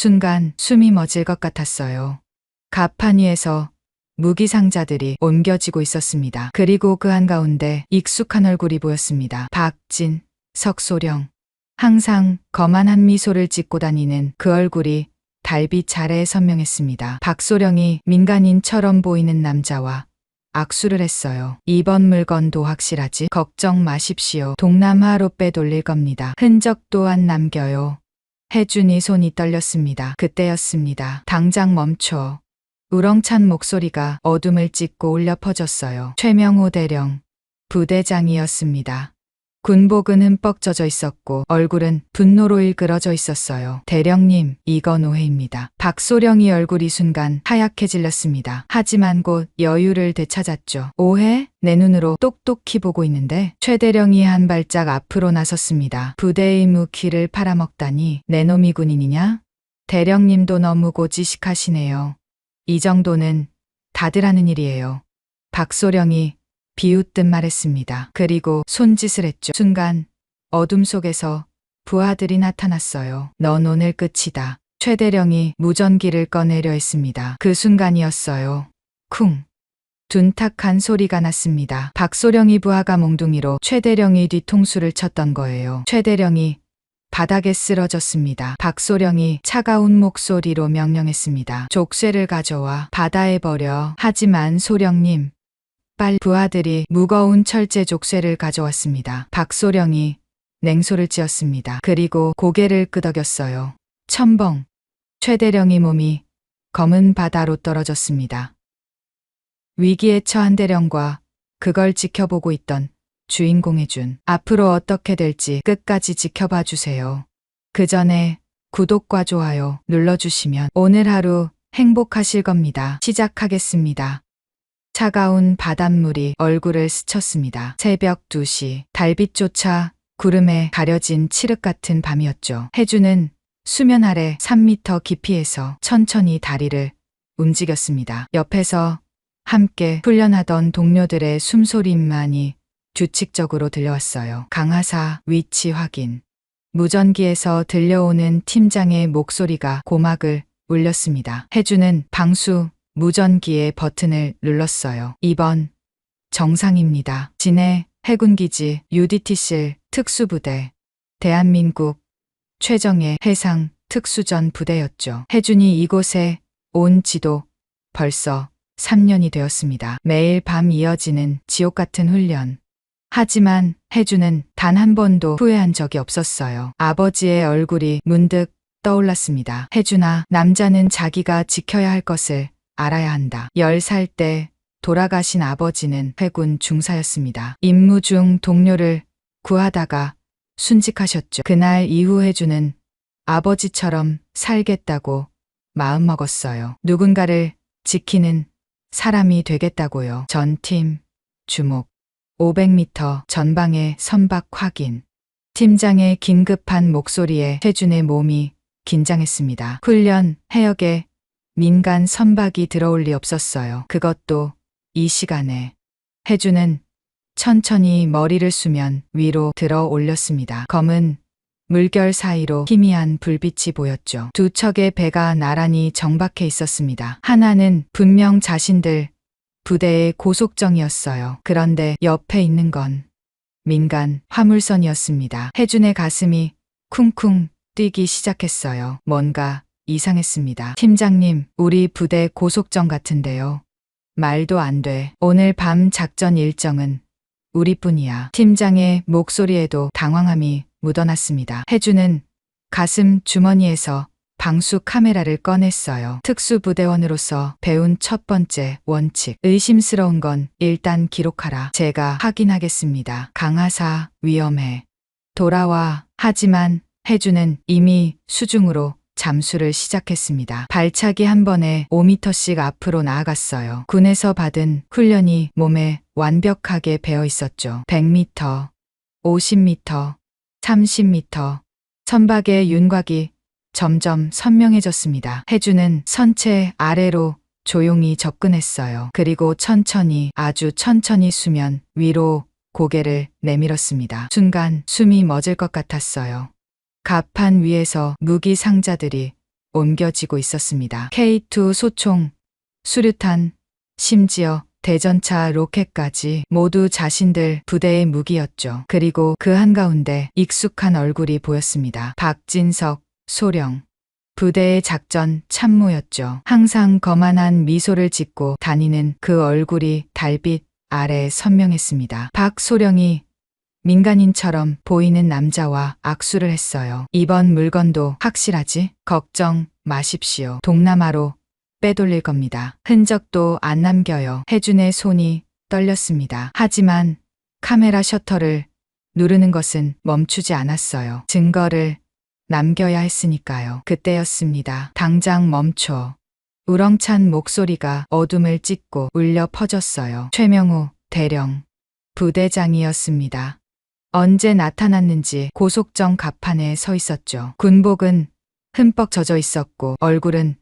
순간 숨이 멎을 것 같았어요. 갑판 위에서 무기 상자들이 옮겨지고 있었습니다. 그리고 그 한가운데 익숙한 얼굴이 보였습니다. 박진, 석소령. 항상 거만한 미소를 짓고 다니는 그 얼굴이 달빛 아래에 선명했습니다. 박소령이 민간인처럼 보이는 남자와 악수를 했어요. 이번 물건도 확실하지? 걱정 마십시오. 동남아로 빼돌릴 겁니다. 흔적도 안 남겨요. 혜준이 손이 떨렸습니다. 그때였습니다. 당장 멈춰. 우렁찬 목소리가 어둠을 찢고 울려 퍼졌어요. 최명호 대령, 부대장이었습니다. 군복은 흠뻑 젖어 있었고 얼굴은 분노로 일그러져 있었어요. 대령님, 이건 오해입니다. 박소령이 얼굴이 순간 하얗게 질렸습니다. 하지만 곧 여유를 되찾았죠. 오해? 내 눈으로 똑똑히 보고 있는데. 최 대령이 한 발짝 앞으로 나섰습니다. 부대의 무기를 팔아먹다니 내 놈이 군인이냐? 대령님도 너무 고지식하시네요. 이 정도는 다들 하는 일이에요. 박소령이 비웃듯 말했습니다. 그리고 손짓을 했죠. 순간 어둠 속에서 부하들이 나타났어요. 넌 오늘 끝이다. 최 대령이 무전기를 꺼내려 했습니다. 그 순간이었어요. 쿵. 둔탁한 소리가 났습니다. 박소령이 부하가 몽둥이로 최 대령이 뒤통수를 쳤던 거예요. 최 대령이 바닥에 쓰러졌습니다. 박소령이 차가운 목소리로 명령했습니다. 족쇄를 가져와 바다에 버려. 하지만 소령님, 빨리. 부하들이 무거운 철제 족쇄를 가져왔습니다. 박소령이 냉소를 지었습니다. 그리고 고개를 끄덕였어요. 첨벙. 최 대령의 몸이 검은 바다로 떨어졌습니다. 위기에 처한 대령과 그걸 지켜보고 있던 주인공 혜준. 앞으로 어떻게 될지 끝까지 지켜봐 주세요. 그 전에 구독과 좋아요 눌러주시면 오늘 하루 행복하실 겁니다. 시작하겠습니다. 차가운 바닷물이 얼굴을 스쳤습니다. 새벽 2시, 달빛조차 구름에 가려진 칠흑 같은 밤이었죠. 혜준은 수면 아래 3m 깊이에서 천천히 다리를 움직였습니다. 옆에서 함께 훈련하던 동료들의 숨소리만이 규칙적으로 들려왔어요. 강하사 위치 확인. 무전기에서 들려오는 팀장의 목소리가 고막을 울렸습니다. 혜준은 방수 무전기의 버튼을 눌렀어요. 2번 정상입니다. 진해 해군기지 UDT실 특수부대. 대한민국 최정예 해상 특수전 부대였죠. 혜준이 이곳에 온 지도 벌써 3년이 되었습니다. 매일 밤 이어지는 지옥 같은 훈련. 하지만 혜준은 단 한 번도 후회한 적이 없었어요. 아버지의 얼굴이 문득 떠올랐습니다. 혜준아, 남자는 자기가 지켜야 할 것을 알아야 한다. 10살 때 돌아가신 아버지는 해군 중사였습니다. 임무 중 동료를 구하다가 순직하셨죠. 그날 이후 혜준은 아버지처럼 살겠다고 마음먹었어요. 누군가를 지키는 사람이 되겠다고요. 전팀 주목. 500m 전방의 선박 확인. 팀장의 긴급한 목소리에 혜준의 몸이 긴장했습니다. 훈련 해역에 민간 선박이 들어올 리 없었어요. 그것도 이 시간에. 혜준은 천천히 머리를 수면 위로 들어 올렸습니다. 검은 물결 사이로 희미한 불빛이 보였죠. 두 척의 배가 나란히 정박해 있었습니다. 하나는 분명 자신들 부대의 고속정이었어요. 그런데 옆에 있는 건 민간 화물선이었습니다. 혜준의 가슴이 쿵쿵 뛰기 시작했어요. 뭔가 이상했습니다. 팀장님, 우리 부대 고속정 같은데요. 말도 안 돼. 오늘 밤 작전 일정은 우리뿐이야. 팀장의 목소리에도 당황함이 묻어났습니다. 혜준은 가슴 주머니에서 방수 카메라를 꺼냈어요. 특수부대원으로서 배운 첫 번째 원칙. 의심스러운 건 일단 기록하라. 제가 확인하겠습니다. 강하사, 위험해. 돌아와. 하지만 혜준은 이미 수중으로 잠수를 시작했습니다. 발차기 한 번에 5m씩 앞으로 나아갔어요. 군에서 받은 훈련이 몸에 완벽하게 배어 있었죠. 100m, 50m, 30m. 선박의 윤곽이 점점 선명해졌습니다. 혜준은 선체 아래로 조용히 접근했어요. 그리고 천천히, 아주 천천히 수면 위로 고개를 내밀었습니다. 순간 숨이 멎을 것 같았어요. 갑판 위에서 무기 상자들이 옮겨지고 있었습니다. K2 소총, 수류탄, 심지어 대전차 로켓까지 모두 자신들 부대의 무기였죠. 그리고 그 한가운데 익숙한 얼굴이 보였습니다. 박진석, 소령. 부대의 작전 참모였죠. 항상 거만한 미소를 짓고 다니는 그 얼굴이 달빛 아래 선명했습니다. 박소령이 민간인처럼 보이는 남자와 악수를 했어요. 이번 물건도 확실하지? 걱정 마십시오. 동남아로 빼돌릴 겁니다. 흔적도 안 남겨요. 혜준의 손이 떨렸습니다. 하지만 카메라 셔터를 누르는 것은 멈추지 않았어요. 증거를 남겨야 했으니까요. 그때였습니다. 당장 멈춰. 우렁찬 목소리가 어둠을 찢고 울려 퍼졌어요. 최명우 대령 부대장이었습니다. 언제 나타났는지 고속정 갑판에 서 있었죠. 군복은 흠뻑 젖어 있었고 얼굴은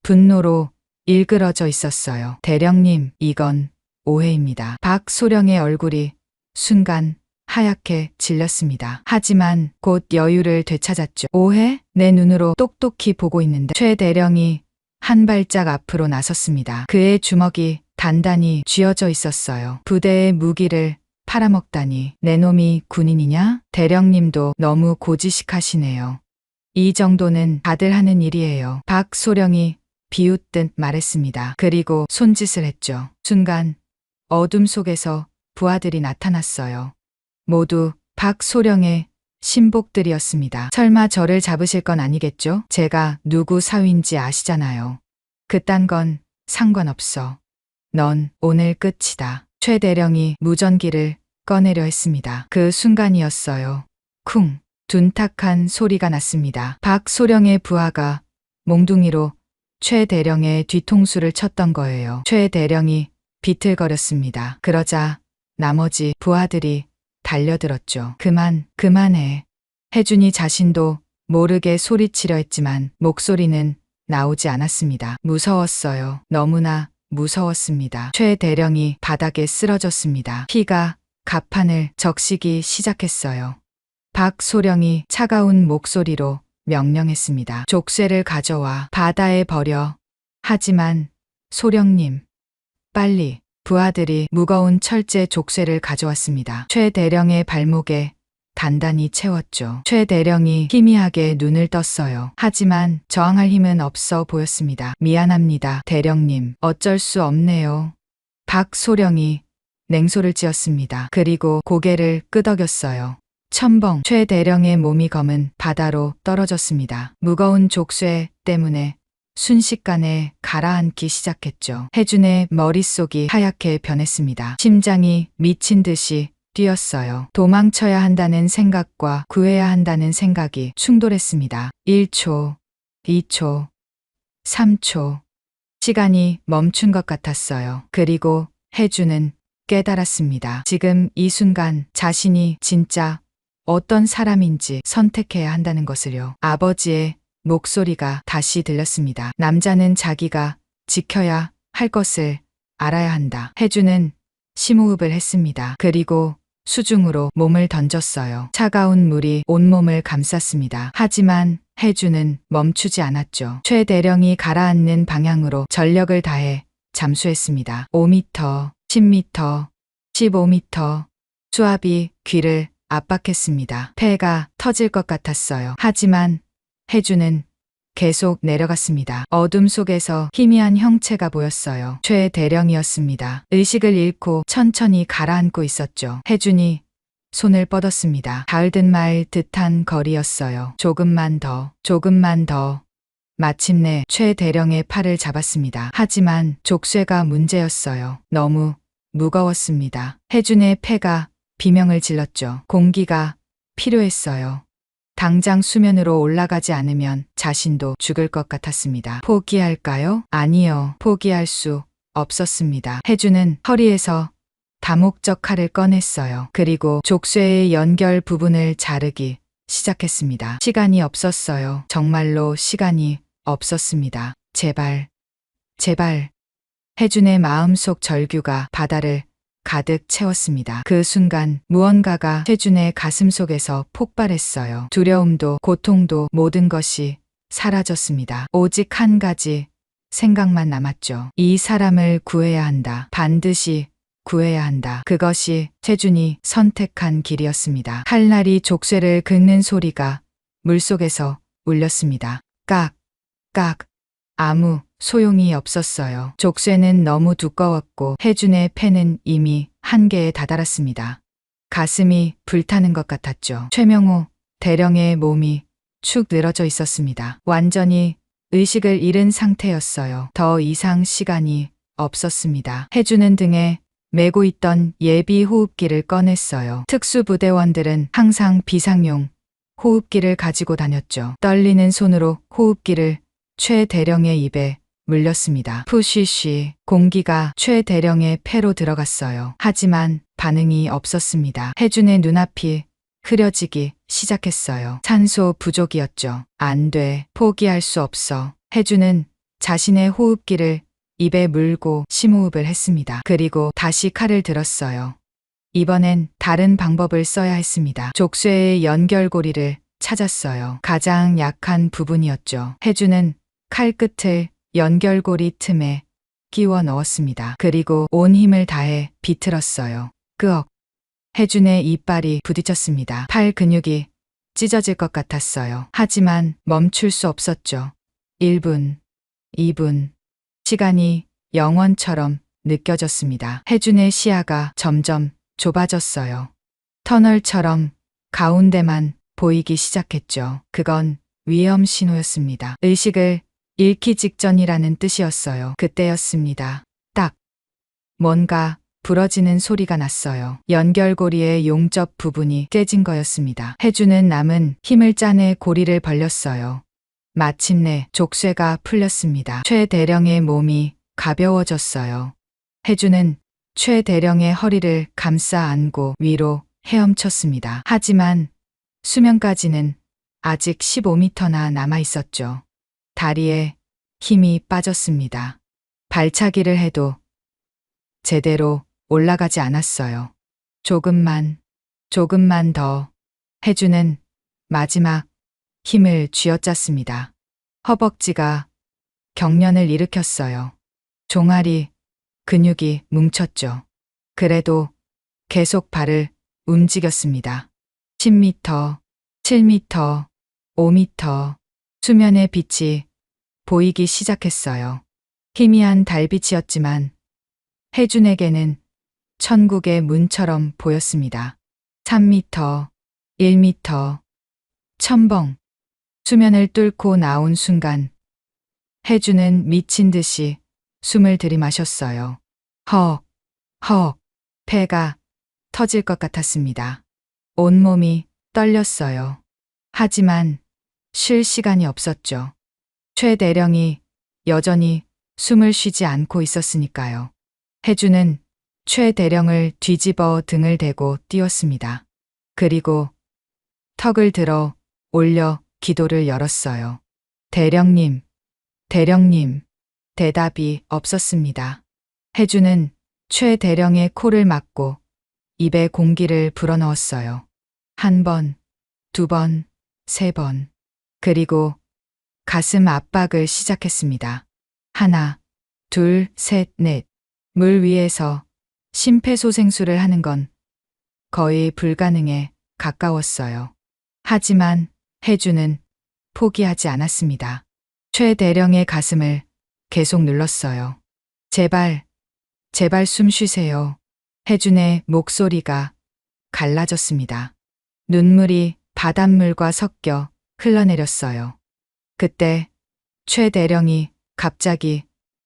분노로 일그러져 있었어요. 대령님, 이건 오해입니다. 박소령의 얼굴이 순간 하얗게 질렸습니다. 하지만 곧 여유를 되찾았죠. 오해? 내 눈으로 똑똑히 보고 있는데. 최 대령이 한 발짝 앞으로 나섰습니다. 그의 주먹이 단단히 쥐어져 있었어요. 부대의 무기를 팔아먹다니. 내 놈이 군인이냐? 대령님도 너무 고지식하시네요. 이 정도는 다들 하는 일이에요. 박소령이 비웃듯 말했습니다. 그리고 손짓을 했죠. 순간 어둠 속에서 부하들이 나타났어요. 모두 박소령의 신복들이었습니다. 설마 저를 잡으실 건 아니겠죠? 제가 누구 사위인지 아시잖아요. 그딴 건 상관없어. 넌 오늘 끝이다. 최 대령이 무전기를 꺼내려 했습니다. 그 순간이었어요. 쿵! 둔탁한 소리가 났습니다. 박소령의 부하가 몽둥이로 최 대령의 뒤통수를 쳤던 거예요. 최 대령이 비틀거렸습니다. 그러자 나머지 부하들이 달려들었죠. 그만해. 혜준이 자신도 모르게 소리치려 했지만 목소리는 나오지 않았습니다. 무서웠어요. 너무나 무서웠습니다. 최 대령이 바닥에 쓰러졌습니다. 피가 갑판을 적시기 시작했어요. 박소령이 차가운 목소리로 명령했습니다. 족쇄를 가져와 바다에 버려. 하지만 소령님, 빨리. 부하들이 무거운 철제 족쇄를 가져왔습니다. 최 대령의 발목에 단단히 채웠죠. 최 대령이 희미하게 눈을 떴어요. 하지만 저항할 힘은 없어 보였습니다. 미안합니다, 대령님. 어쩔 수 없네요. 박소령이 냉소를 지었습니다. 그리고 고개를 끄덕였어요. 첨벙. 최 대령의 몸이 검은 바다로 떨어졌습니다. 무거운 족쇄 때문에 순식간에 가라앉기 시작했죠. 혜준의 머릿속이 하얗게 변했습니다. 심장이 미친 듯이 뛰었어요. 도망쳐야 한다는 생각과 구해야 한다는 생각이 충돌했습니다. 1초, 2초, 3초. 시간이 멈춘 것 같았어요. 그리고 혜준은 깨달았습니다. 지금 이 순간 자신이 진짜 어떤 사람인지 선택해야 한다는 것을요. 아버지의 목소리가 다시 들렸습니다. 남자는 자기가 지켜야 할 것을 알아야 한다. 혜준은 심호흡을 했습니다. 그리고 수중으로 몸을 던졌어요. 차가운 물이 온몸을 감쌌습니다. 하지만 혜준은 멈추지 않았죠. 최 대령이 가라앉는 방향으로 전력을 다해 잠수했습니다. 5m, 10m, 15m. 수압이 귀를 압박했습니다. 폐가 터질 것 같았어요. 하지만 혜준은 계속 내려갔습니다. 어둠 속에서 희미한 형체가 보였어요. 최 대령이었습니다. 의식을 잃고 천천히 가라앉고 있었죠. 혜준이 손을 뻗었습니다. 닿을 듯 말 듯한 거리였어요. 조금만 더, 조금만 더. 마침내 최 대령의 팔을 잡았습니다. 하지만 족쇄가 문제였어요. 너무 무거웠습니다. 혜준의 폐가 비명을 질렀죠. 공기가 필요했어요. 당장 수면으로 올라가지 않으면 자신도 죽을 것 같았습니다. 포기할까요? 아니요. 포기할 수 없었습니다. 혜준은 허리에서 다목적 칼을 꺼냈어요. 그리고 족쇄의 연결 부분을 자르기 시작했습니다. 시간이 없었어요. 정말로 시간이 없었습니다. 제발, 제발. 혜준의 마음속 절규가 바다를 가득 채웠습니다. 그 순간 무언가가 혜준의 가슴 속에서 폭발했어요. 두려움도 고통도 모든 것이 사라졌습니다. 오직 한 가지 생각만 남았죠. 이 사람을 구해야 한다. 반드시 구해야 한다. 그것이 최준이 선택한 길이었습니다. 칼날이 족쇄를 긁는 소리가 물속에서 울렸습니다. 깍, 깍. 아무 소용이 없었어요. 족쇄는 너무 두꺼웠고 혜준의 폐는 이미 한계에 다다랐습니다. 가슴이 불타는 것 같았죠. 최명호 대령의 몸이 축 늘어져 있었습니다. 완전히 의식을 잃은 상태였어요. 더 이상 시간이 없었습니다. 혜준은 등에 메고 있던 예비 호흡기를 꺼냈어요. 특수부대원들은 항상 비상용 호흡기를 가지고 다녔죠. 떨리는 손으로 호흡기를 최 대령의 입에 물렸습니다. 푸쉬쉬. 공기가 최 대령의 폐로 들어갔어요. 하지만 반응이 없었습니다. 혜준의 눈앞이 흐려지기 시작했어요. 산소 부족이었죠. 안 돼. 포기할 수 없어. 혜준은 자신의 호흡기를 입에 물고 심호흡을 했습니다. 그리고 다시 칼을 들었어요. 이번엔 다른 방법을 써야 했습니다. 족쇄의 연결고리를 찾았어요. 가장 약한 부분이었죠. 혜준은 칼끝을 연결고리 틈에 끼워 넣었습니다. 그리고 온 힘을 다해 비틀었어요. 끄억. 혜준의 이빨이 부딪혔습니다. 팔 근육이 찢어질 것 같았어요. 하지만 멈출 수 없었죠. 1분, 2분. 시간이 영원처럼 느껴졌습니다. 혜준의 시야가 점점 좁아졌어요. 터널처럼 가운데만 보이기 시작했죠. 그건 위험 신호였습니다. 의식을 잃기 직전이라는 뜻이었어요. 그때였습니다. 딱. 뭔가 부러지는 소리가 났어요. 연결고리의 용접 부분이 깨진 거였습니다. 혜준은 남은 힘을 짜내 고리를 벌렸어요. 마침내 족쇄가 풀렸습니다. 최 대령의 몸이 가벼워졌어요. 혜준은 최 대령의 허리를 감싸 안고 위로 헤엄쳤습니다. 하지만 수면까지는 아직 15m나 남아 있었죠. 다리에 힘이 빠졌습니다. 발차기를 해도 제대로 올라가지 않았어요. 조금만 더. 혜준은 마지막 힘을 쥐어짰습니다. 허벅지가 경련을 일으켰어요. 종아리 근육이 뭉쳤죠. 그래도 계속 발을 움직였습니다. 10m, 7m, 5m. 수면의 빛이 보이기 시작했어요. 희미한 달빛이었지만 혜준에게는 천국의 문처럼 보였습니다. 3m, 1m, 첨벙. 수면을 뚫고 나온 순간 혜준은 미친 듯이 숨을 들이마셨어요. 헉. 폐가 터질 것 같았습니다. 온몸이 떨렸어요. 하지만 쉴 시간이 없었죠. 최 대령이 여전히 숨을 쉬지 않고 있었으니까요. 혜준은 최 대령을 뒤집어 등을 대고 뛰었습니다. 그리고 턱을 들어 올려 기도를 열었어요. 대령님. 대답이 없었습니다. 혜준은 최 대령의 코를 막고 입에 공기를 불어넣었어요. 1번, 2번, 3번. 그리고 가슴 압박을 시작했습니다. 1, 2, 3, 4. 물 위에서 심폐소생술을 하는 건 거의 불가능에 가까웠어요. 하지만 혜준은 포기하지 않았습니다. 최 대령의 가슴을 계속 눌렀어요. 제발 숨 쉬세요. 혜준의 목소리가 갈라졌습니다. 눈물이 바닷물과 섞여 흘러내렸어요. 그때 최 대령이 갑자기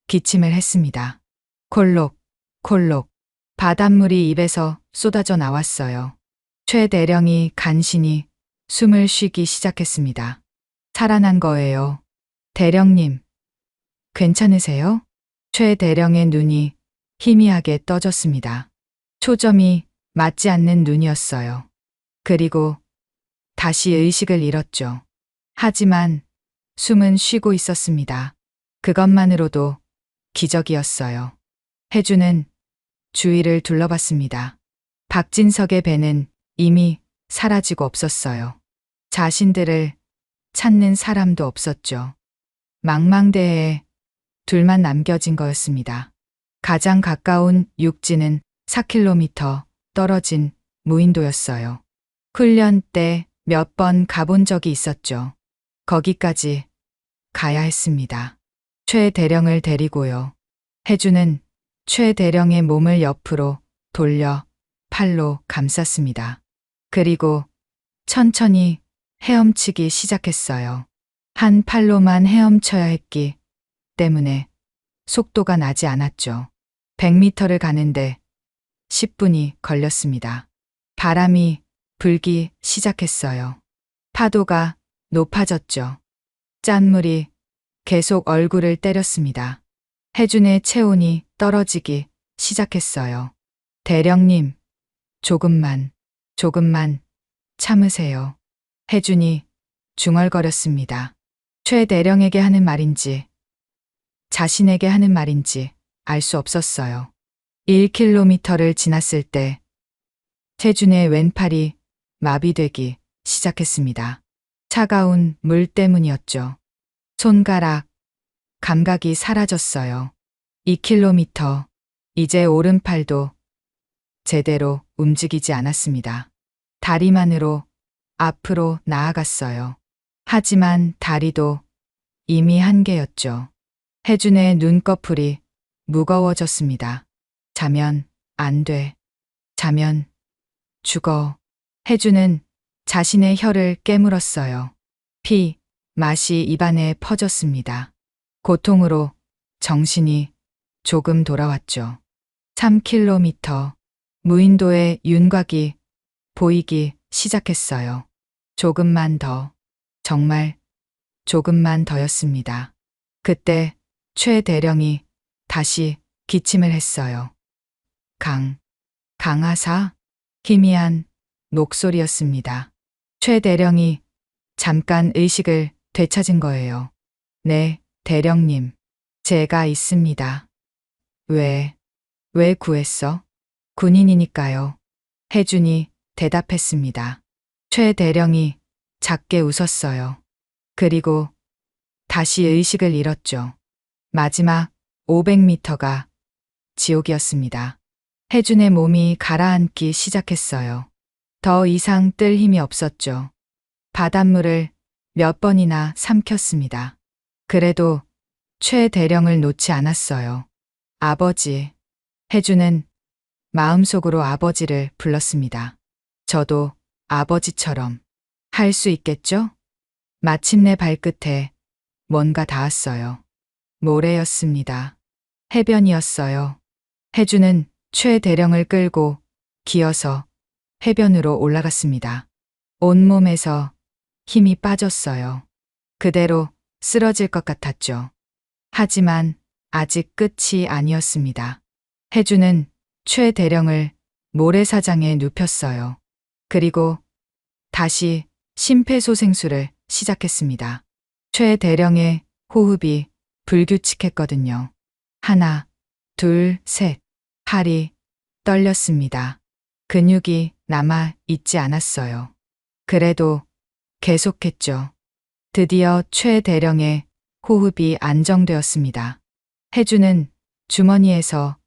기침을 했습니다. 콜록. 바닷물이 입에서 쏟아져 나왔어요. 최 대령이 간신히 숨을 쉬기 시작했습니다. 살아난 거예요. 대령님, 괜찮으세요? 최 대령의 눈이 희미하게 떠졌습니다. 초점이 맞지 않는 눈이었어요. 그리고 다시 의식을 잃었죠. 하지만 숨은 쉬고 있었습니다. 그것만으로도 기적이었어요. 혜준은 주위를 둘러봤습니다. 박진석의 배는 이미 사라지고 없었어요. 자신들을 찾는 사람도 없었죠. 망망대해에 둘만 남겨진 거였습니다. 가장 가까운 육지는 4km 떨어진 무인도였어요. 훈련 때 몇 번 가본 적이 있었죠. 거기까지 가야 했습니다. 최 대령을 데리고요. 혜주는 최 대령의 몸을 옆으로 돌려 팔로 감쌌습니다. 그리고 천천히 헤엄치기 시작했어요. 한 팔로만 헤엄쳐야 했기 때문에 속도가 나지 않았죠. 100m를 가는데 10분이 걸렸습니다. 바람이 불기 시작했어요. 파도가 높아졌죠. 짠물이 계속 얼굴을 때렸습니다. 혜준의 체온이 떨어지기 시작했어요. 대령님, 조금만 참으세요. 혜준이 중얼거렸습니다. 최 대령에게 하는 말인지 자신에게 하는 말인지 알 수 없었어요. 1km를 지났을 때 혜준의 왼팔이 마비되기 시작했습니다. 차가운 물 때문이었죠. 손가락 감각이 사라졌어요. 2km, 이제 오른팔도 제대로 움직이지 않았습니다. 다리만으로 앞으로 나아갔어요. 하지만 다리도 이미 한계였죠. 혜준의 눈꺼풀이 무거워졌습니다. 자면 안 돼. 자면 죽어. 혜준은 자신의 혀를 깨물었어요. 피, 맛이 입안에 퍼졌습니다. 고통으로 정신이 조금 돌아왔죠. 3km, 무인도의 윤곽이 보이기 시작했어요. 조금만 더, 정말 조금만 더였습니다. 그때 최 대령이 다시 기침을 했어요. 강하사? 희미한 목소리였습니다. 최 대령이 잠깐 의식을 되찾은 거예요. 네, 대령님. 제가 있습니다. 왜 구했어? 군인이니까요. 혜준이 대답했습니다. 최 대령이 작게 웃었어요. 그리고 다시 의식을 잃었죠. 마지막 500m가 지옥이었습니다. 혜준의 몸이 가라앉기 시작했어요. 더 이상 뜰 힘이 없었죠. 바닷물을 몇 번이나 삼켰습니다. 그래도 최 대령을 놓지 않았어요. 아버지. 혜준은 마음속으로 아버지를 불렀습니다. 저도 아버지처럼 할 수 있겠죠? 마침내 발끝에 뭔가 닿았어요. 모래였습니다. 해변이었어요. 혜준은 최 대령을 끌고 기어서 해변으로 올라갔습니다. 온몸에서 힘이 빠졌어요. 그대로 쓰러질 것 같았죠. 하지만 아직 끝이 아니었습니다. 혜준은 최 대령을 모래사장에 눕혔어요. 그리고 다시 심폐소생술을 시작했습니다. 최 대령의 호흡이 불규칙했거든요. 하나, 둘, 셋. 팔이 떨렸습니다. 근육이 남아 있지 않았어요. 그래도 계속했죠. 드디어 최 대령의 호흡이 안정되었습니다. 혜준은 주머니에서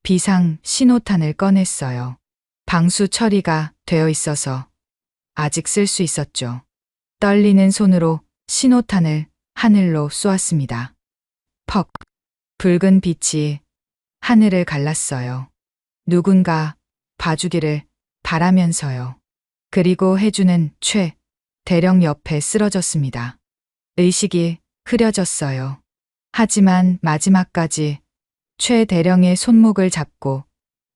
비상 신호탄을 꺼냈어요. 방수 처리가 되어 있어서 아직 쓸 수 있었죠. 떨리는 손으로 신호탄을 하늘로 쏘았습니다. 퍽! 붉은 빛이 하늘을 갈랐어요. 누군가 봐주기를 바라면서요. 그리고 혜준은 최 대령 옆에 쓰러졌습니다. 의식이 흐려졌어요. 하지만 마지막까지 최 대령의 손목을 잡고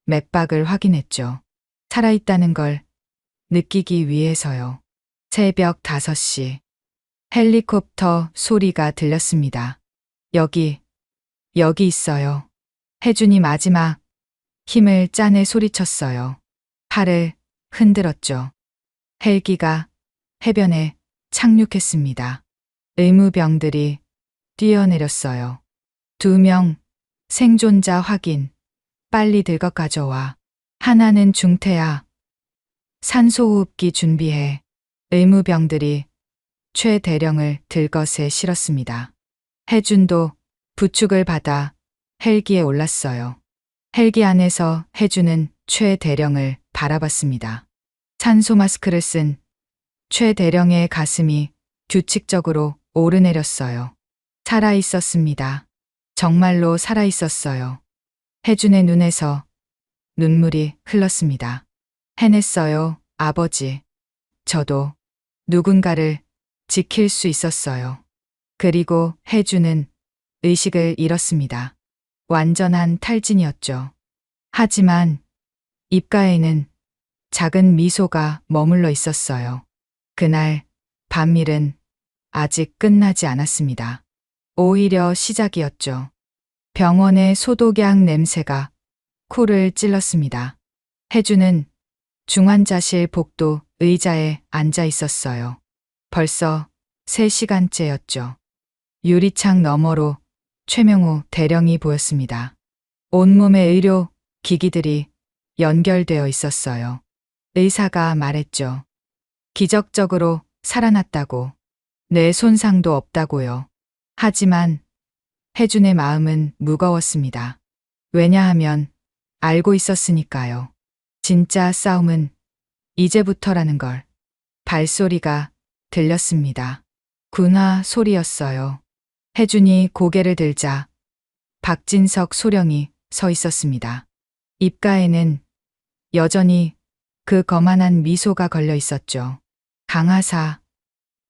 맥박을 확인했죠. 살아있다는 걸 느끼기 위해서요. 새벽 5시. 헬리콥터 소리가 들렸습니다. 여기 있어요. 혜준이 마지막 힘을 짜내 소리쳤어요. 팔을 흔들었죠. 헬기가 해변에 착륙했습니다. 의무병들이 뛰어내렸어요. 2명 생존자 확인. 빨리 들것 가져와. 하나는 중태야. 산소호흡기 준비해. 의무병들이 최 대령을 들것에 실었습니다. 해준도 부축을 받아 헬기에 올랐어요. 헬기 안에서 해준은 최 대령을 바라봤습니다. 산소 마스크를 쓴 최 대령의 가슴이 규칙적으로 오르내렸어요. 살아 있었습니다. 정말로 살아 있었어요. 해준의 눈에서 눈물이 흘렀습니다. 해냈어요, 아버지. 저도 누군가를 지킬 수 있었어요. 그리고 해준은 의식을 잃었습니다. 완전한 탈진이었죠. 하지만 입가에는 작은 미소가 머물러 있었어요. 그날 밤일은 아직 끝나지 않았습니다. 오히려 시작이었죠. 병원의 소독약 냄새가 코를 찔렀습니다. 해주는 중환자실 복도 의자에 앉아 있었어요. 벌써 3시간째였죠. 유리창 너머로 최명호 대령이 보였습니다. 온몸에 의료 기기들이 연결되어 있었어요. 의사가 말했죠. 기적적으로 살아났다고. 뇌 손상도 없다고요. 하지만 해준의 마음은 무거웠습니다. 왜냐하면 알고 있었으니까요. 진짜 싸움은 이제부터라는 걸. 발소리가 들렸습니다. 군화 소리였어요. 해준이 고개를 들자 박진석 소령이 서 있었습니다. 입가에는 여전히 그 거만한 미소가 걸려 있었죠. 강하사,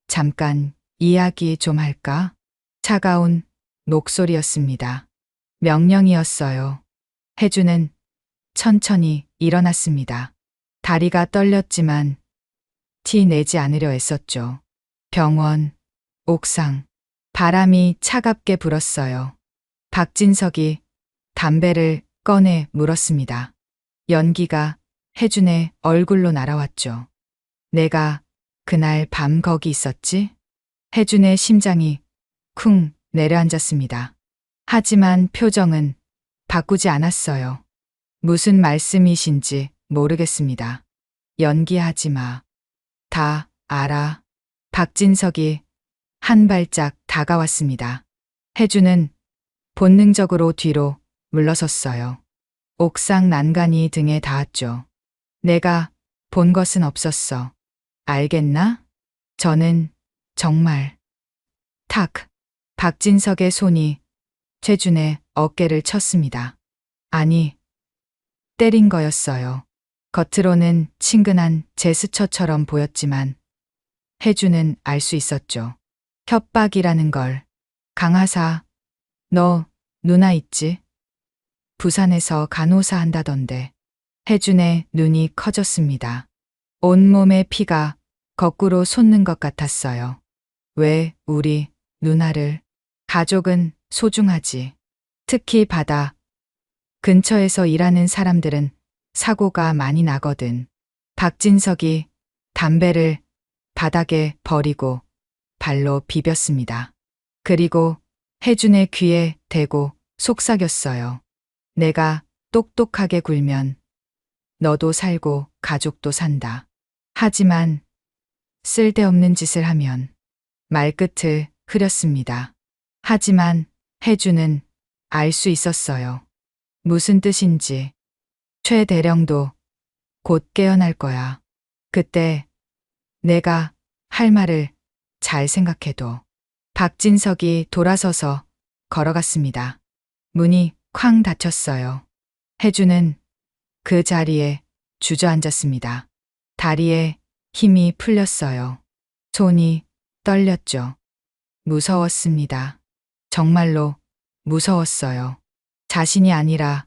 잠깐 이야기 좀 할까? 차가운 목소리였습니다. 명령이었어요. 해준은 천천히 일어났습니다. 다리가 떨렸지만 티 내지 않으려 애썼죠. 병원, 옥상, 바람이 차갑게 불었어요. 박진석이 담배를 꺼내 물었습니다. 연기가 해준의 얼굴로 날아왔죠. 내가 그날 밤 거기 있었지? 해준의 심장이 쿵 내려앉았습니다. 하지만 표정은 바꾸지 않았어요. 무슨 말씀이신지 모르겠습니다. 연기하지 마. 다 알아. 박진석이 한 발짝 다가왔습니다. 해준은 본능적으로 뒤로 물러섰어요. 옥상 난간이 등에 닿았죠. 내가 본 것은 없었어. 알겠나? 저는 정말 탁. 박진석의 손이 최준의 어깨를 쳤습니다. 아니, 때린 거였어요. 겉으로는 친근한 제스처처럼 보였지만 해준은 알 수 있었죠. 협박이라는 걸. 강하사, 너 누나 있지? 부산에서 간호사 한다던데. 해준의 눈이 커졌습니다. 온몸에 피가 거꾸로 솟는 것 같았어요. 왜 우리 누나를? 가족은 소중하지. 특히 바다 근처에서 일하는 사람들은 사고가 많이 나거든. 박진석이 담배를 바닥에 버리고 발로 비볐습니다. 그리고 해준의 귀에 대고 속삭였어요. 내가 똑똑하게 굴면 너도 살고 가족도 산다. 하지만 쓸데없는 짓을 하면 말끝을 흐렸습니다. 하지만 해준은 알 수 있었어요. 무슨 뜻인지. 최 대령도 곧 깨어날 거야. 그때 내가 할 말을 잘 생각해도. 박진석이 돌아서서 걸어갔습니다. 문이 쾅 닫혔어요. 해준은 그 자리에 주저앉았습니다. 다리에 힘이 풀렸어요. 손이 떨렸죠. 무서웠습니다. 정말로 무서웠어요. 자신이 아니라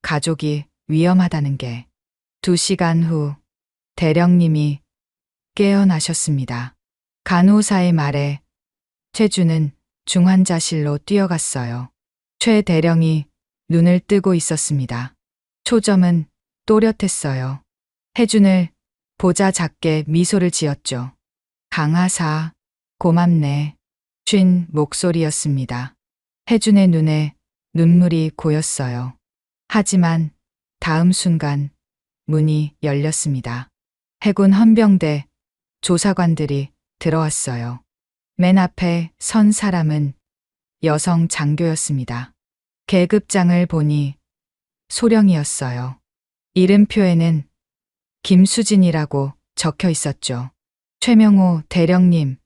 가족이 위험하다는 게. 2시간 후 대령님이 깨어나셨습니다. 간호사의 말에 최준은 중환자실로 뛰어갔어요. 최 대령이 눈을 뜨고 있었습니다. 초점은 또렷했어요. 해준을 보자 작게 미소를 지었죠. 강하사, 고맙네. 쉰 목소리였습니다. 해준의 눈에 눈물이 고였어요. 하지만 다음 순간 문이 열렸습니다. 해군 헌병대 조사관들이 들어왔어요. 맨 앞에 선 사람은 여성 장교였습니다. 계급장을 보니 소령이었어요. 이름표에는 김수진이라고 적혀 있었죠. 최명호 대령님,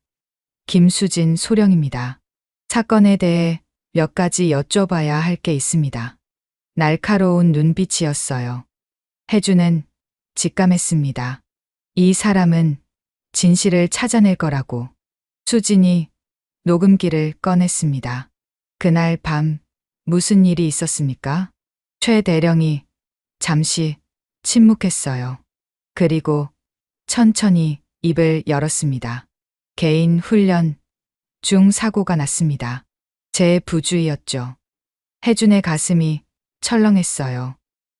김수진 소령입니다. 사건에 대해 몇 가지 여쭤봐야 할 게 있습니다. 날카로운 눈빛이었어요. 해주는 직감했습니다. 이 사람은 진실을 찾아낼 거라고. 수진이 녹음기를 꺼냈습니다. 그날 밤 무슨 일이 있었습니까? 최 대령이 잠시 침묵했어요. 그리고 천천히 입을 열었습니다. 개인 훈련 중 사고가 났습니다. 제 부주의였죠. 해준의 가슴이 철렁했어요.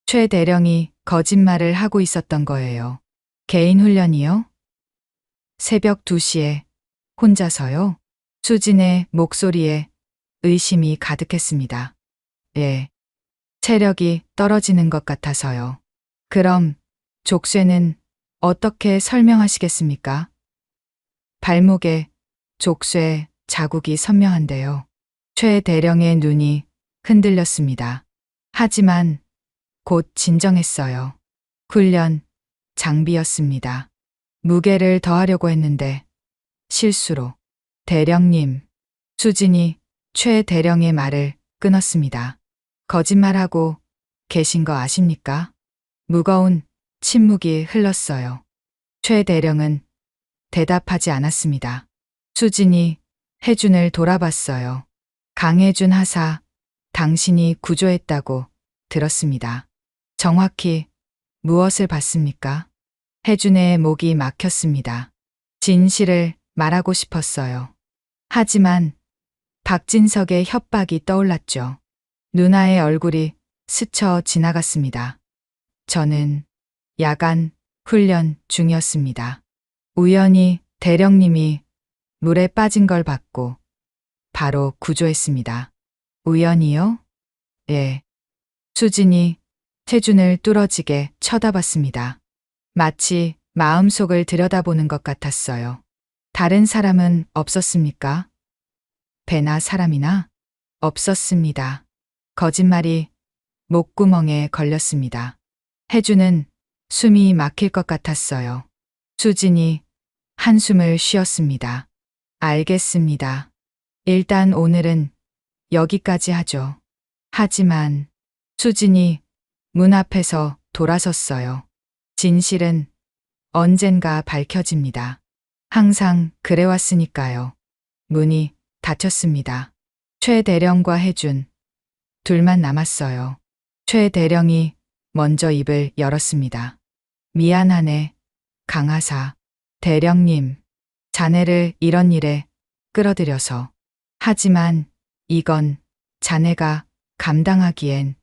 최 대령이 거짓말을 하고 있었던 거예요. 개인 훈련이요? 새벽 2시에 혼자서요? 수진의 목소리에 의심이 가득했습니다. 예. 체력이 떨어지는 것 같아서요. 그럼 족쇄는 어떻게 설명하시겠습니까? 발목에 족쇄 자국이 선명한데요. 최 대령의 눈이 흔들렸습니다. 하지만 곧 진정했어요. 훈련 장비였습니다. 무게를 더하려고 했는데 실수로. 대령님, 수진이 최 대령의 말을 끊었습니다. 거짓말하고 계신 거 아십니까? 무거운 침묵이 흘렀어요. 최 대령은 대답하지 않았습니다. 수진이 해준을 돌아봤어요. 강해준 하사, 당신이 구조했다고 들었습니다. 정확히 무엇을 봤습니까? 해준의 목이 막혔습니다. 진실을 말하고 싶었어요. 하지만 박진석의 협박이 떠올랐죠. 누나의 얼굴이 스쳐 지나갔습니다. 저는 야간 훈련 중이었습니다. 우연히 대령님이 물에 빠진 걸 봤고 바로 구조했습니다. 우연히요? 예. 수진이 태준을 뚫어지게 쳐다봤습니다. 마치 마음속을 들여다보는 것 같았어요. 다른 사람은 없었습니까? 배나 사람이나? 없었습니다. 거짓말이 목구멍에 걸렸습니다. 해주는 숨이 막힐 것 같았어요. 수진이 한숨을 쉬었습니다. 알겠습니다. 일단 오늘은 여기까지 하죠. 하지만 수진이 문 앞에서 돌아섰어요. 진실은 언젠가 밝혀집니다. 항상 그래왔으니까요. 문이 닫혔습니다. 최 대령과 해준 둘만 남았어요. 최 대령이 먼저 입을 열었습니다. 미안하네, 강하사. 대령님, 자네를 이런 일에 끌어들여서. 하지만 이건 자네가 감당하기엔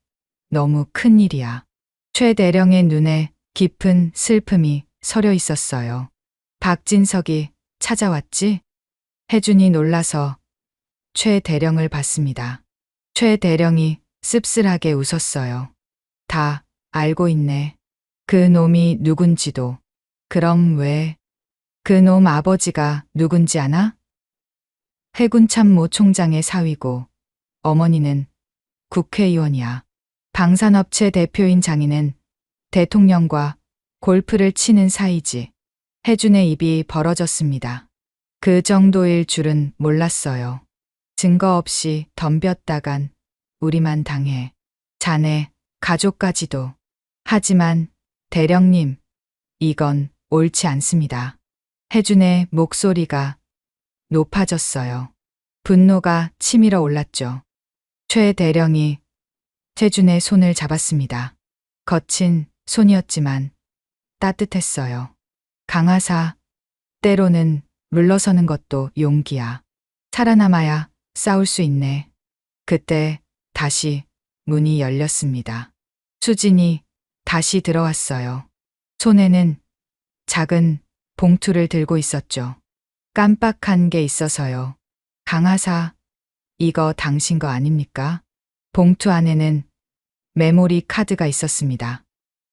너무 큰 일이야. 최 대령의 눈에 깊은 슬픔이 서려 있었어요. 박진석이 찾아왔지? 해준이 놀라서 최 대령을 봤습니다. 최 대령이 씁쓸하게 웃었어요. 다 알고 있네. 그 놈이 누군지도. 그럼 왜? 그 놈 아버지가 누군지 아나? 해군참모 총장의 사위고 어머니는 국회의원이야. 방산업체 대표인 장인은 대통령과 골프를 치는 사이지. 해준의 입이 벌어졌습니다. 그 정도일 줄은 몰랐어요. 증거 없이 덤볐다간 우리만 당해. 자네, 가족까지도. 하지만 대령님, 이건 옳지 않습니다. 해준의 목소리가 높아졌어요. 분노가 치밀어 올랐죠. 최 대령이 해준의 손을 잡았습니다. 거친 손이었지만 따뜻했어요. 강하사, 때로는 물러서는 것도 용기야. 살아남아야 싸울 수 있네. 그때 다시 문이 열렸습니다. 수진이 다시 들어왔어요. 손에는 작은 봉투를 들고 있었죠. 깜빡한 게 있어서요. 강하사, 이거 당신 거 아닙니까? 봉투 안에는 메모리 카드가 있었습니다.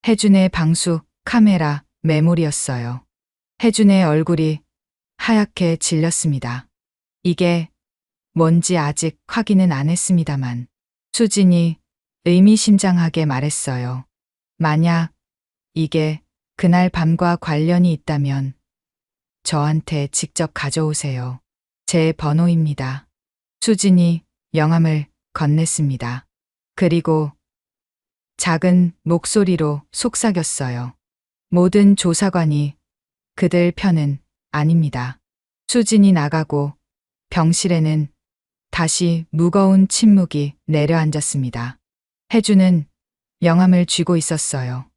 해준의 방수 카메라 메모리였어요. 해준의 얼굴이 하얗게 질렸습니다. 이게 뭔지 아직 확인은 안 했습니다만. 수진이 의미심장하게 말했어요. 만약 이게 그날 밤과 관련이 있다면 저한테 직접 가져오세요. 제 번호입니다. 수진이 명함을 건넸습니다. 그리고 작은 목소리로 속삭였어요. 모든 조사관이 그들 편은 아닙니다. 수진이 나가고 병실에는 다시 무거운 침묵이 내려앉았습니다. 혜주는 명함을 쥐고 있었어요.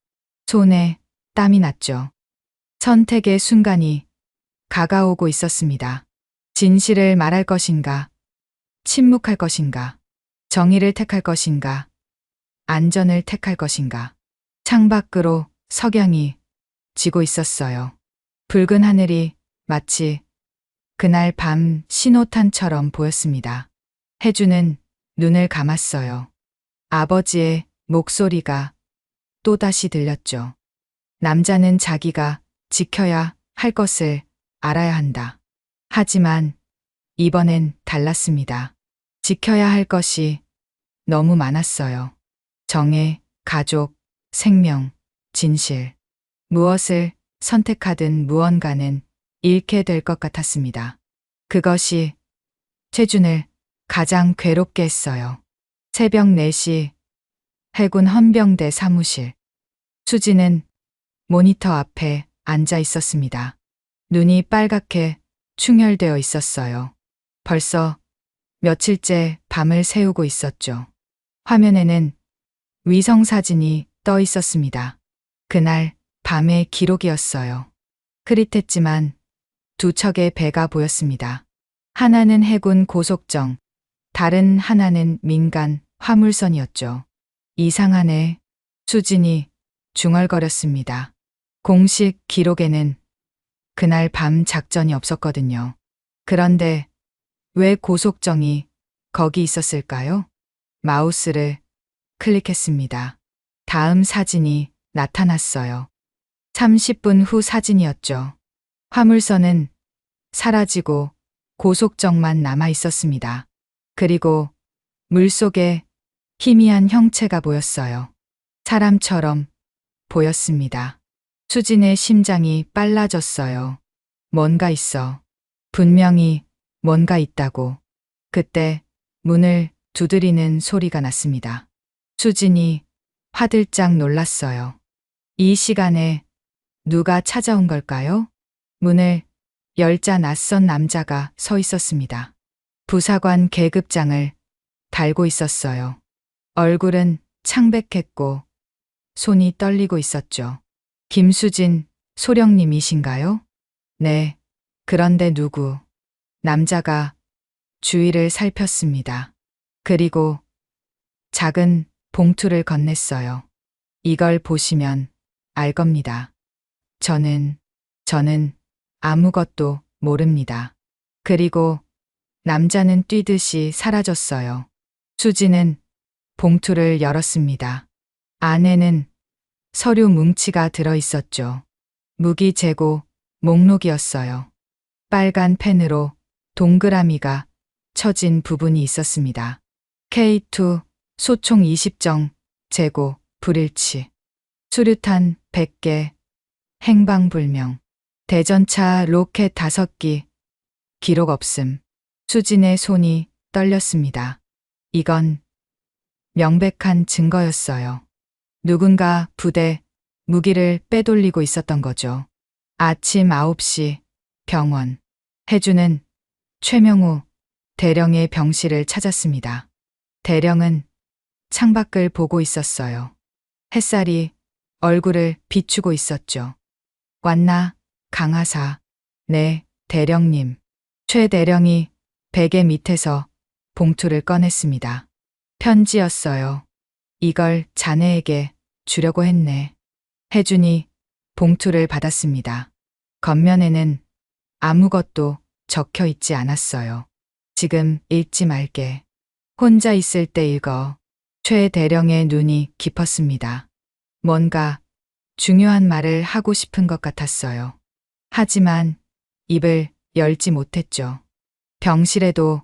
손에 땀이 났죠. 선택의 순간이 가까오고 있었습니다. 진실을 말할 것인가, 침묵할 것인가, 정의를 택할 것인가, 안전을 택할 것인가. 창밖으로 석양이 지고 있었어요. 붉은 하늘이 마치 그날 밤 신호탄처럼 보였습니다. 혜주는 눈을 감았어요. 아버지의 목소리가 또다시 들렸죠. 남자는 자기가 지켜야 할 것을 알아야 한다. 하지만 이번엔 달랐습니다. 지켜야 할 것이 너무 많았어요. 정의, 가족, 생명, 진실. 무엇을 선택하든 무언가는 잃게 될 것 같았습니다. 그것이 최준을 가장 괴롭게 했어요. 새벽 4시 해군 헌병대 사무실. 수지는 모니터 앞에 앉아 있었습니다. 눈이 빨갛게 충혈되어 있었어요. 벌써 며칠째 밤을 새우고 있었죠. 화면에는 위성 사진이 떠 있었습니다. 그날 밤의 기록이었어요. 흐릿했지만 두 척의 배가 보였습니다. 하나는 해군 고속정, 다른 하나는 민간 화물선이었죠. 이상하네. 수진이 중얼거렸습니다. 공식 기록에는 그날 밤 작전이 없었거든요. 그런데 왜 고속정이 거기 있었을까요? 마우스를 클릭했습니다. 다음 사진이 나타났어요. 30분 후 사진이었죠. 화물선은 사라지고 고속정만 남아 있었습니다. 그리고 물속에 희미한 형체가 보였어요. 사람처럼 보였습니다. 수진의 심장이 빨라졌어요. 뭔가 있어. 분명히 뭔가 있다고. 그때 문을 두드리는 소리가 났습니다. 수진이 화들짝 놀랐어요. 이 시간에 누가 찾아온 걸까요? 문을 열자 낯선 남자가 서 있었습니다. 부사관 계급장을 달고 있었어요. 얼굴은 창백했고 손이 떨리고 있었죠. 김수진 소령님이신가요? 네. 그런데 누구? 남자가 주위를 살폈습니다. 그리고 작은 봉투를 건넸어요. 이걸 보시면 알 겁니다. 저는 아무것도 모릅니다. 그리고 남자는 뛰듯이 사라졌어요. 수지는 봉투를 열었습니다. 안에는 서류 뭉치가 들어 있었죠. 무기 재고 목록이었어요. 빨간 펜으로 동그라미가 쳐진 부분이 있었습니다. K2 소총 20정 재고 불일치. 수류탄 100개 행방불명. 대전차 로켓 5기 기록 없음. 수진의 손이 떨렸습니다. 이건 명백한 증거였어요. 누군가 부대 무기를 빼돌리고 있었던 거죠. 아침 9시 병원. 혜주는 최명우 대령의 병실을 찾았습니다. 대령은 창밖을 보고 있었어요. 햇살이 얼굴을 비추고 있었죠. 왔나, 강하사. 네, 대령님. 최 대령이 베개 밑에서 봉투를 꺼냈습니다. 편지였어요. 이걸 자네에게 주려고 했네. 혜준이 봉투를 받았습니다. 겉면에는 아무것도 적혀 있지 않았어요. 지금 읽지 말게. 혼자 있을 때 읽어. 최 대령의 눈이 깊었습니다. 뭔가 중요한 말을 하고 싶은 것 같았어요. 하지만 입을 열지 못했죠. 병실에도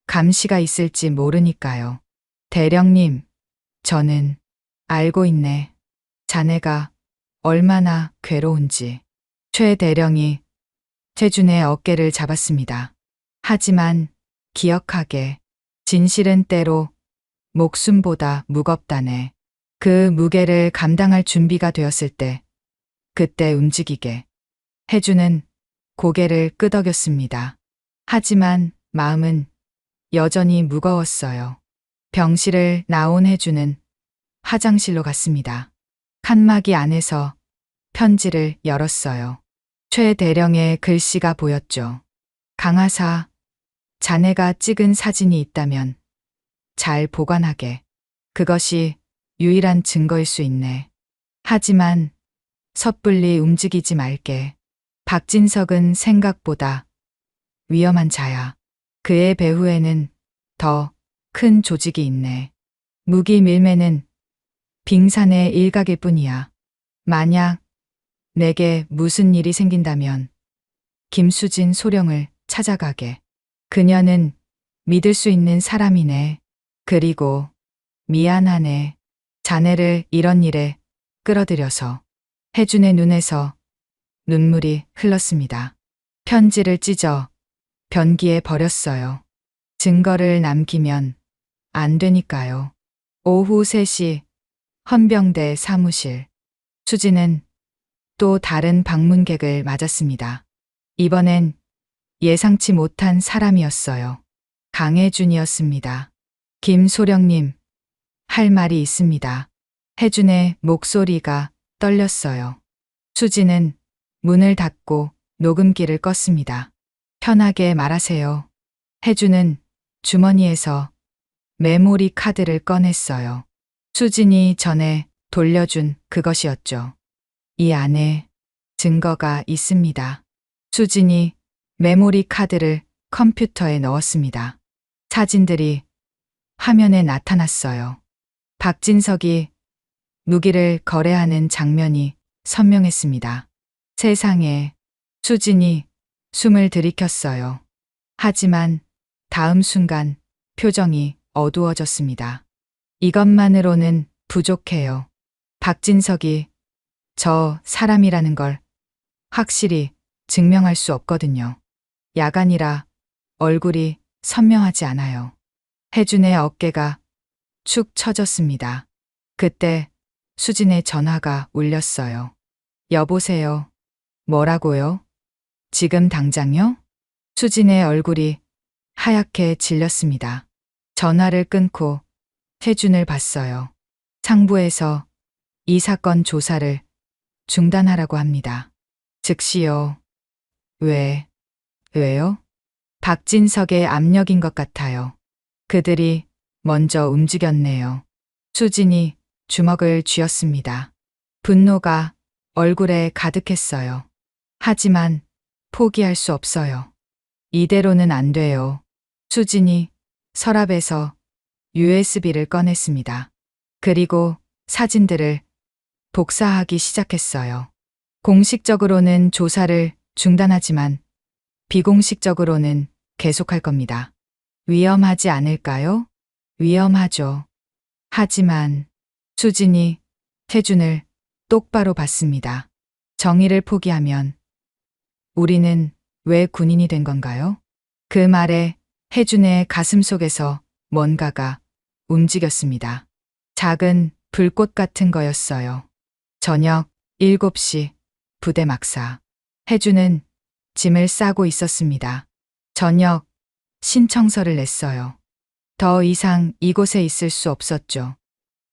감시가 있을지 모르니까요. 대령님, 저는 알고 있네. 자네가 얼마나 괴로운지. 최 대령이 태준의 어깨를 잡았습니다. 하지만 기억하게. 진실은 때로 목숨보다 무겁다네. 그 무게를 감당할 준비가 되었을 때, 그때 움직이게. 해주는 고개를 끄덕였습니다. 하지만 마음은 여전히 무거웠어요. 병실을 나온 해주는 화장실로 갔습니다. 칸막이 안에서 편지를 열었어요. 최 대령의 글씨가 보였죠. 강하사, 자네가 찍은 사진이 있다면 잘 보관하게. 그것이 유일한 증거일 수 있네. 하지만 섣불리 움직이지 말게. 박진석은 생각보다 위험한 자야. 그의 배후에는 더 큰 조직이 있네. 무기 밀매는 빙산의 일각일 뿐이야. 만약 내게 무슨 일이 생긴다면 김수진 소령을 찾아가게. 그녀는 믿을 수 있는 사람이네. 그리고 미안하네. 자네를 이런 일에 끌어들여서. 해준의 눈에서 눈물이 흘렀습니다. 편지를 찢어 변기에 버렸어요. 증거를 남기면 안 되니까요. 오후 3시 헌병대 사무실. 수지는 또 다른 방문객을 맞았습니다. 이번엔 예상치 못한 사람이었어요. 강혜준이었습니다. 김소령님, 할 말이 있습니다. 혜준의 목소리가 떨렸어요. 수지는 문을 닫고 녹음기를 껐습니다. 편하게 말하세요. 혜준은 주머니에서 메모리 카드를 꺼냈어요. 수진이 전에 돌려준 그것이었죠. 이 안에 증거가 있습니다. 수진이 메모리 카드를 컴퓨터에 넣었습니다. 사진들이 화면에 나타났어요. 박진석이 무기를 거래하는 장면이 선명했습니다. 세상에. 수진이 숨을 들이켰어요. 하지만 다음 순간 표정이 어두워졌습니다. 이것만으로는 부족해요. 박진석이 저 사람이라는 걸 확실히 증명할 수 없거든요. 야간이라 얼굴이 선명하지 않아요. 혜준의 어깨가 축 처졌습니다. 그때 수진의 전화가 울렸어요. 여보세요. 뭐라고요? 지금 당장요? 수진의 얼굴이 하얗게 질렸습니다. 전화를 끊고 혜준을 봤어요. 상부에서 이 사건 조사를 중단하라고 합니다. 즉시요. 왜요? 박진석의 압력인 것 같아요. 그들이 먼저 움직였네요. 수진이 주먹을 쥐었습니다. 분노가 얼굴에 가득했어요. 하지만 포기할 수 없어요. 이대로는 안 돼요. 수진이 서랍에서 USB를 꺼냈습니다. 그리고 사진들을 복사하기 시작했어요. 공식적으로는 조사를 중단하지만 비공식적으로는 계속할 겁니다. 위험하지 않을까요? 위험하죠. 하지만 수진이 혜준을 똑바로 봤습니다. 정의를 포기하면 우리는 왜 군인이 된 건가요? 그 말에 혜준의 가슴 속에서 뭔가가 움직였습니다. 작은 불꽃 같은 거였어요. 저녁 7시 부대 막사. 혜준은 짐을 싸고 있었습니다. 저녁 신청서를 냈어요. 더 이상 이곳에 있을 수 없었죠.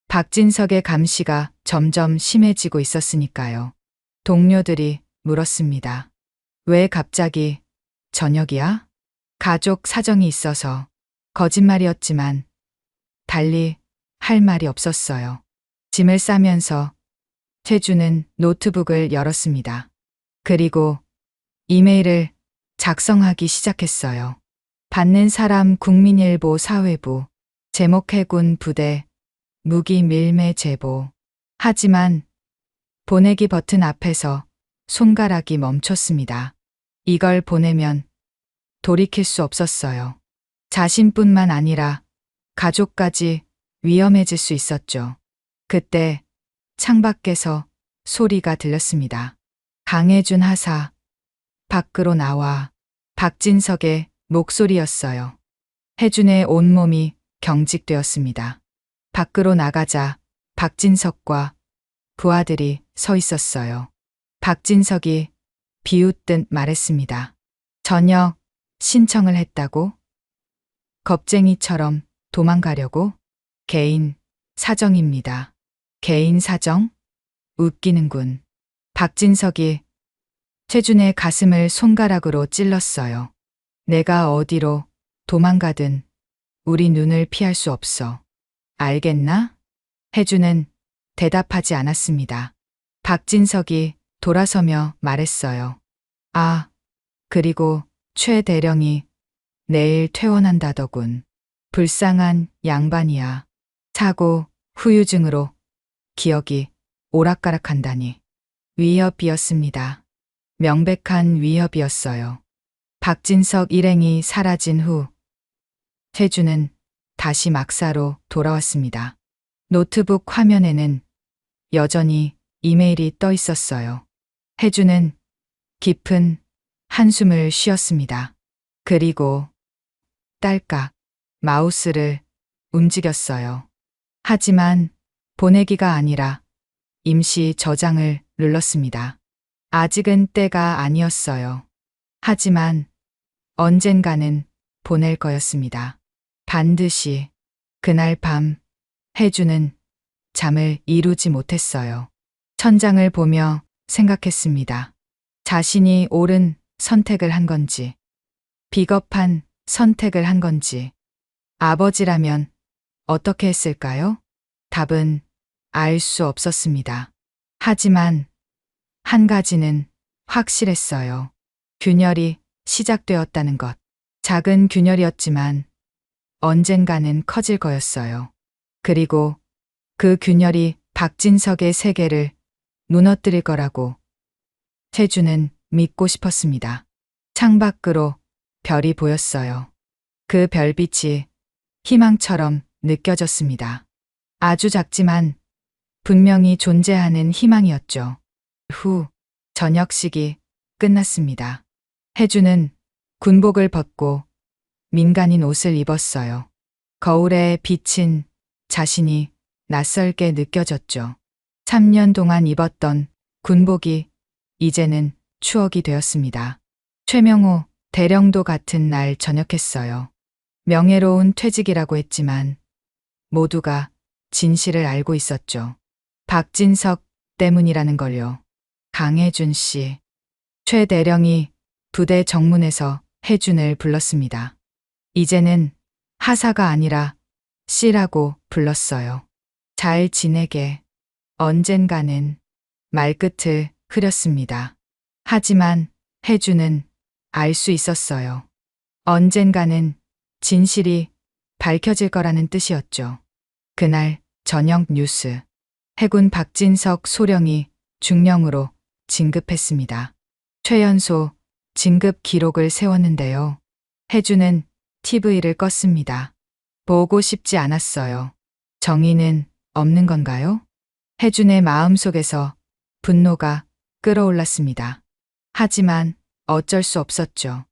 박진석의 감시가 점점 심해지고 있었으니까요. 동료들이 물었습니다. 왜 갑자기 저녁이야? 가족 사정이 있어서. 거짓말이었지만 달리 할 말이 없었어요. 짐을 싸면서 혜준은 노트북을 열었습니다. 그리고 이메일을 작성하기 시작했어요. 받는 사람 국민일보 사회부, 제목 해군 부대, 무기 밀매 제보. 하지만 보내기 버튼 앞에서 손가락이 멈췄습니다. 이걸 보내면 돌이킬 수 없었어요. 자신뿐만 아니라 가족까지 위험해질 수 있었죠. 그때 창밖에서 소리가 들렸습니다. 강혜준 하사, 밖으로 나와. 박진석의 목소리였어요. 혜준의 온몸이 경직되었습니다. 밖으로 나가자 박진석과 부하들이 서 있었어요. 박진석이 비웃듯 말했습니다. 저녁 신청을 했다고? 겁쟁이처럼 도망가려고? 개인 사정입니다. 개인 사정? 웃기는군. 박진석이 최준의 가슴을 손가락으로 찔렀어요. 내가 어디로 도망가든 우리 눈을 피할 수 없어. 알겠나? 혜준은 대답하지 않았습니다. 박진석이 돌아서며 말했어요. 아, 그리고 최 대령이 내일 퇴원한다더군. 불쌍한 양반이야. 사고 후유증으로 기억이 오락가락한다니. 위협이었습니다. 명백한 위협이었어요. 박진석 일행이 사라진 후 혜준은 다시 막사로 돌아왔습니다. 노트북 화면에는 여전히 이메일이 떠 있었어요. 혜준은 깊은 한숨을 쉬었습니다. 그리고 딸깍 마우스를 움직였어요. 하지만 보내기가 아니라 임시 저장을 눌렀습니다. 아직은 때가 아니었어요. 하지만 언젠가는 보낼 거였습니다. 반드시. 그날 밤 혜준은 잠을 이루지 못했어요. 천장을 보며 생각했습니다. 자신이 옳은 선택을 한 건지, 비겁한 선택을 한 건지, 아버지라면 어떻게 했을까요? 답은 알 수 없었습니다. 하지만 한 가지는 확실했어요. 균열이 시작되었다는 것. 작은 균열이었지만 언젠가는 커질 거였어요. 그리고 그 균열이 박진석의 세계를 무너뜨릴 거라고 혜준은 믿고 싶었습니다. 창밖으로 별이 보였어요. 그 별빛이 희망처럼 느껴졌습니다. 아주 작지만 분명히 존재하는 희망이었죠. 후 저녁식이 끝났습니다. 혜준은 군복을 벗고 민간인 옷을 입었어요. 거울에 비친 자신이 낯설게 느껴졌죠. 3년 동안 입었던 군복이 이제는 추억이 되었습니다. 최명호 대령도 같은 날 전역했어요. 명예로운 퇴직이라고 했지만 모두가 진실을 알고 있었죠. 박진석 때문이라는 걸요. 강혜준 씨. 최 대령이 부대 정문에서 혜준을 불렀습니다. 이제는 하사가 아니라 씨라고 불렀어요. 잘 지내게. 언젠가는 말끝을 흐렸습니다. 하지만 혜준은 알 수 있었어요. 언젠가는 진실이 밝혀질 거라는 뜻이었죠. 그날 저녁 뉴스. 해군 박진석 소령이 중령으로 진급했습니다. 최연소 진급 기록을 세웠는데요. 혜준은 TV를 껐습니다. 보고 싶지 않았어요. 정의는 없는 건가요? 혜준의 마음속에서 분노가 끓어올랐습니다. 하지만 어쩔 수 없었죠.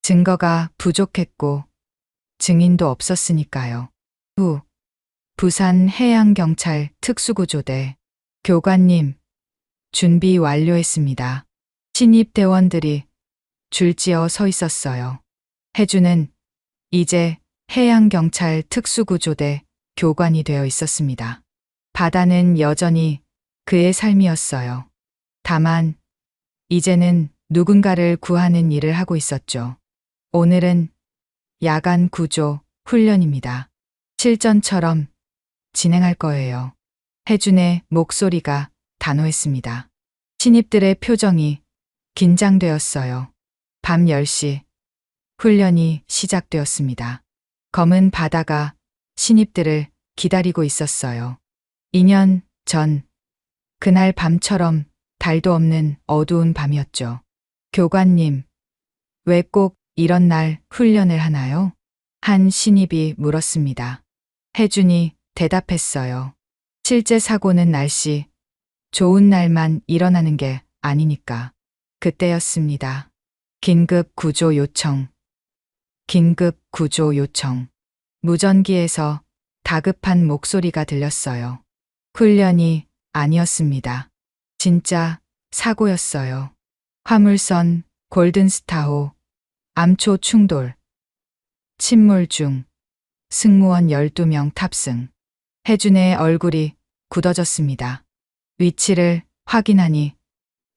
증거가 부족했고 증인도 없었으니까요. 후 부산 해양경찰 특수구조대 교관님 준비 완료했습니다. 신입 대원들이 줄지어 서 있었어요. 혜준은 이제 해양경찰 특수구조대 교관이 되어 있었습니다. 바다는 여전히 그의 삶이었어요. 다만 이제는 누군가를 구하는 일을 하고 있었죠. 오늘은 야간 구조 훈련입니다. 실전처럼 진행할 거예요. 혜준의 목소리가 단호했습니다. 신입들의 표정이 긴장되었어요. 밤 10시 훈련이 시작되었습니다. 검은 바다가 신입들을 기다리고 있었어요. 2년 전 그날 밤처럼 달도 없는 어두운 밤이었죠. 교관님, 왜 꼭 이런 날 훈련을 하나요? 한 신입이 물었습니다. 혜준이 대답했어요. 실제 사고는 날씨 좋은 날만 일어나는 게 아니니까. 그때였습니다. 긴급 구조 요청. 긴급 구조 요청. 무전기에서 다급한 목소리가 들렸어요. 훈련이 아니었습니다. 진짜 사고였어요. 화물선 골든스타호 암초 충돌. 침몰 중 승무원 12명 탑승. 혜준의 얼굴이 굳어졌습니다. 위치를 확인하니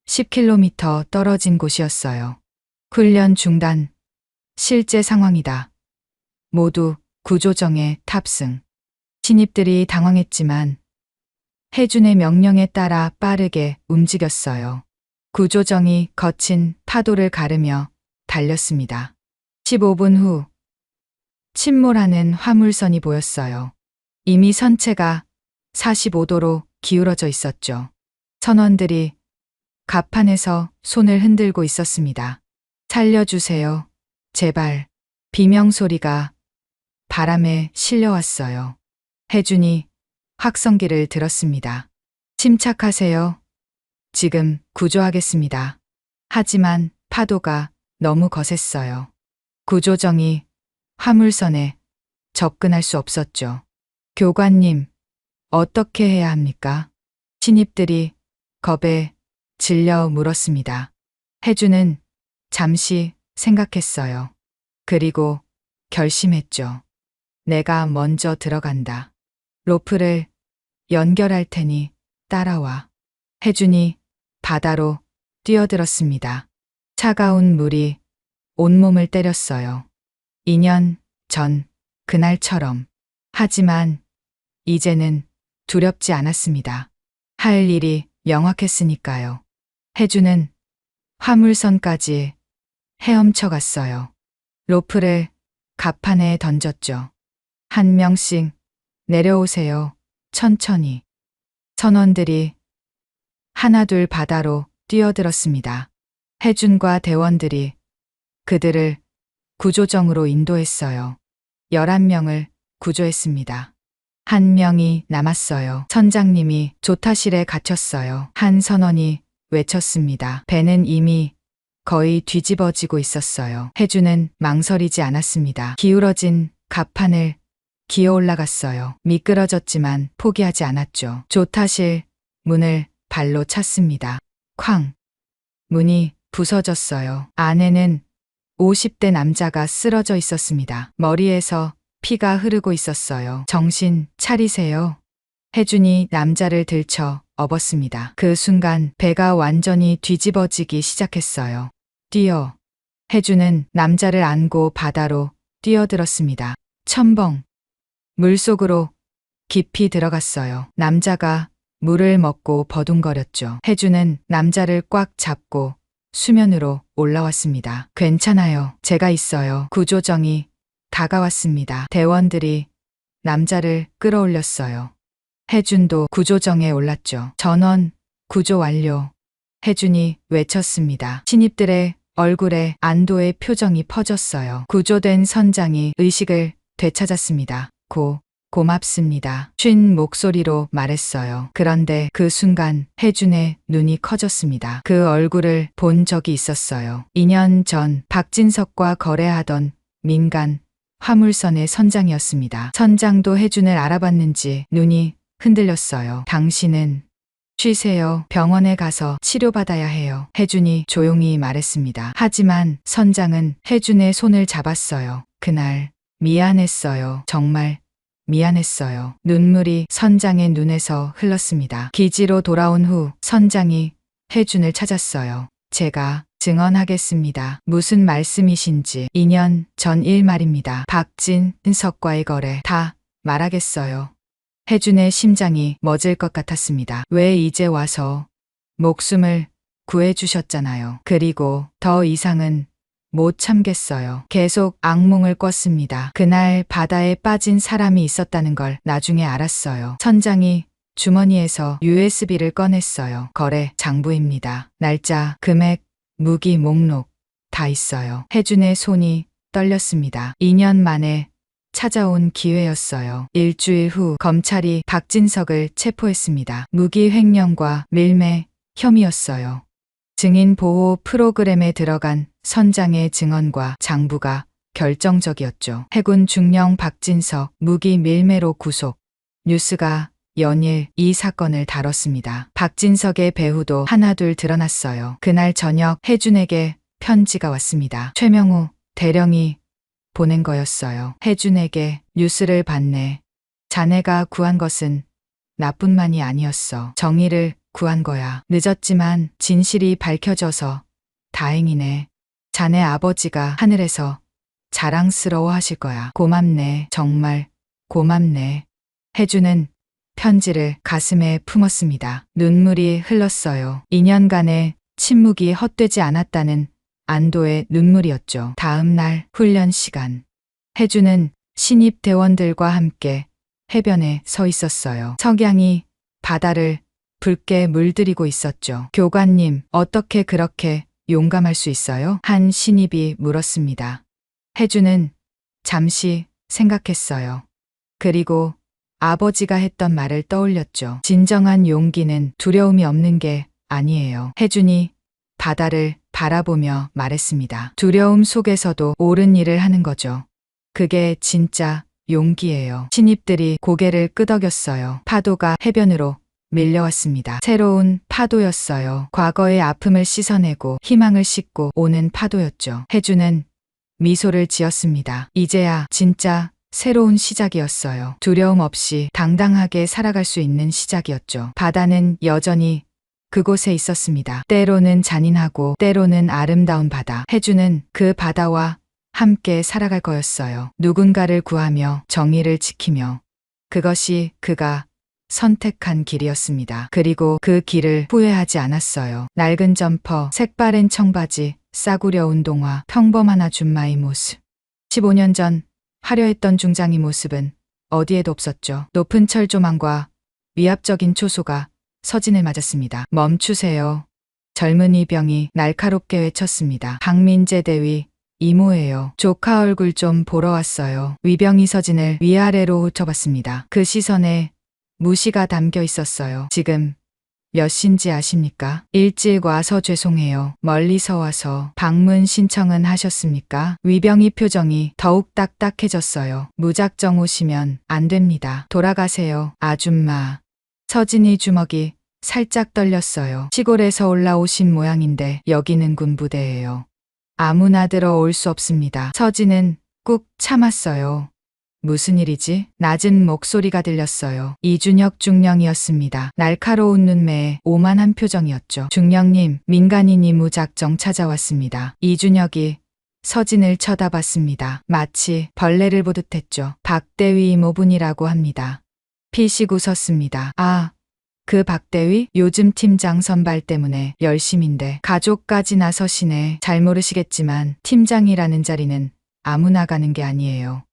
10km 떨어진 곳이었어요. 훈련 중단. 실제 상황이다. 모두 구조정에 탑승. 신입들이 당황했지만 혜준의 명령에 따라 빠르게 움직였어요. 구조정이 거친 파도를 가르며 달렸습니다. 15분 후 침몰하는 화물선이 보였어요. 이미 선체가 45도로 기울어져 있었죠. 선원들이 갑판에서 손을 흔들고 있었습니다. 살려주세요. 제발. 비명소리가 바람에 실려왔어요. 혜준이 확성기를 들었습니다. 침착하세요. 지금 구조하겠습니다. 하지만 파도가 너무 거셌어요. 구조정이 화물선에 접근할 수 없었죠. 교관님, 어떻게 해야 합니까? 신입들이 겁에 질려 물었습니다. 혜준은 잠시 생각했어요. 그리고 결심했죠. 내가 먼저 들어간다. 로프를 연결할 테니 따라와. 혜준이 바다로 뛰어들었습니다. 차가운 물이 온몸을 때렸어요. 2년 전 그날처럼. 하지만 이제는 두렵지 않았습니다. 할 일이 명확했으니까요. 혜준은 화물선까지 헤엄쳐 갔어요. 로프를 갑판에 던졌죠. 한 명씩 내려오세요. 천천히. 선원들이 하나둘 바다로 뛰어들었습니다. 혜준과 대원들이 그들을 구조정으로 인도했어요. 11명을 구조했습니다. 한 명이 남았어요. 선장님이 조타실에 갇혔어요. 한 선원이 외쳤습니다. 배는 이미 거의 뒤집어지고 있었어요. 혜준은 망설이지 않았습니다. 기울어진 갑판을 기어 올라갔어요. 미끄러졌지만 포기하지 않았죠. 조타실 문을 발로 찼습니다. 쾅! 문이 부서졌어요. 안에는 50대 남자가 쓰러져 있었습니다. 머리에서 피가 흐르고 있었어요. 정신 차리세요. 혜준이 남자를 들쳐 업었습니다. 그 순간 배가 완전히 뒤집어지기 시작했어요. 뛰어. 혜준은 남자를 안고 바다로 뛰어들었습니다. 첨벙. 물속으로 깊이 들어갔어요. 남자가 물을 먹고 버둥거렸죠. 혜준은 남자를 꽉 잡고 수면으로 올라왔습니다. 괜찮아요. 제가 있어요. 구조정이 다가왔습니다. 대원들이 남자를 끌어올렸어요. 혜준도 구조정에 올랐죠. 전원 구조 완료. 혜준이 외쳤습니다. 신입들의 얼굴에 안도의 표정이 퍼졌어요. 구조된 선장이 의식을 되찾았습니다. 고맙습니다. 쉰 목소리로 말했어요. 그런데 그 순간 혜준의 눈이 커졌습니다. 그 얼굴을 본 적이 있었어요. 2년 전 박진석과 거래하던 민간 화물선의 선장이었습니다. 선장도 혜준을 알아봤는지 눈이 흔들렸어요. 당신은 쉬세요. 병원에 가서 치료받아야 해요. 혜준이 조용히 말했습니다. 하지만 선장은 혜준의 손을 잡았어요. 그날 미안했어요. 정말 미안했어요. 눈물이 선장의 눈에서 흘렀습니다. 기지로 돌아온 후 선장이 혜준을 찾았어요. 제가 증언하겠습니다. 무슨 말씀이신지. 2년 전 일 말입니다. 박진석과의 거래 다 말하겠어요. 혜준의 심장이 멎을 것 같았습니다. 왜 이제 와서 목숨을 구해주셨잖아요. 그리고 더 이상은 못 참겠어요. 계속 악몽을 꿨습니다. 그날 바다에 빠진 사람이 있었다는 걸 나중에 알았어요. 선장이 주머니에서 USB를 꺼냈어요. 거래 장부입니다. 날짜, 금액, 무기 목록 다 있어요. 혜준의 손이 떨렸습니다. 2년 만에 찾아온 기회였어요. 일주일 후 검찰이 박진석을 체포했습니다. 무기 횡령과 밀매 혐의였어요. 증인 보호 프로그램에 들어간 선장의 증언과 장부가 결정적이었죠. 해군 중령 박진석 무기 밀매로 구속. 뉴스가 연일 이 사건을 다뤘습니다. 박진석의 배후도 하나둘 드러났어요. 그날 저녁 혜준에게 편지가 왔습니다. 최명우 대령이 보낸 거였어요. 혜준에게 뉴스를 봤네. 자네가 구한 것은 나뿐만이 아니었어. 정의를 구한 거야. 늦었지만 진실이 밝혀져서 다행이네. 자네 아버지가 하늘에서 자랑스러워 하실 거야. 고맙네. 정말 고맙네. 혜준은 편지를 가슴에 품었습니다. 눈물이 흘렀어요. 2년간의 침묵이 헛되지 않았다는 안도의 눈물이었죠. 다음 날 훈련 시간. 혜준은 신입 대원들과 함께 해변에 서 있었어요. 석양이 바다를 붉게 물들이고 있었죠. 교관님, 어떻게 그렇게 용감할 수 있어요? 한 신입이 물었습니다. 혜준은 잠시 생각했어요. 그리고 아버지가 했던 말을 떠올렸죠. 진정한 용기는 두려움이 없는 게 아니에요. 혜준이 바다를 바라보며 말했습니다. 두려움 속에서도 옳은 일을 하는 거죠. 그게 진짜 용기예요. 신입들이 고개를 끄덕였어요. 파도가 해변으로 밀려왔습니다. 새로운 파도였어요. 과거의 아픔을 씻어내고 희망을 싣고 오는 파도였죠. 혜준은 미소를 지었습니다. 이제야 진짜 새로운 시작이었어요. 두려움 없이 당당하게 살아갈 수 있는 시작이었죠. 바다는 여전히 그곳에 있었습니다. 때로는 잔인하고 때로는 아름다운 바다. 혜준은 그 바다와 함께 살아갈 거였어요. 누군가를 구하며 정의를 지키며. 그것이 그가 선택한 길이었습니다. 그리고 그 길을 후회하지 않았어요. 낡은 점퍼, 색바랜 청바지, 싸구려 운동화, 평범한 아줌마의 모습. 15년 전 화려했던 중장의 모습은 어디에도 없었죠. 높은 철조망과 위압적인 초소가 서진을 맞았습니다. 멈추세요. 젊은이 병이 날카롭게 외쳤습니다. 박민재 대위, 이모예요. 조카 얼굴 좀 보러 왔어요. 위병이 서진을 위아래로 훑어봤습니다. 그 시선에 무시가 담겨 있었어요. 지금 몇 시인지 아십니까? 일찍 와서 죄송해요. 멀리서 와서 방문 신청은 하셨습니까? 위병이 표정이 더욱 딱딱해졌어요. 무작정 오시면 안 됩니다. 돌아가세요. 아줌마. 서진이 주먹이 살짝 떨렸어요. 시골에서 올라오신 모양인데 여기는 군부대예요. 아무나 들어올 수 없습니다. 서진은 꾹 참았어요. 무슨 일이지? 낮은 목소리가 들렸어요. 이준혁 중령이었습니다. 날카로운 눈매에 오만한 표정이었죠. 중령님, 민간인이 무작정 찾아왔습니다. 이준혁이 서진을 쳐다봤습니다. 마치 벌레를 보듯했죠. 박대위 이모분이라고 합니다. 피식 웃었습니다. 아, 그 박대위? 요즘 팀장 선발 때문에 열심인데 가족까지 나서시네. 잘 모르시겠지만 팀장이라는 자리는 아무나 가는 게 아니에요.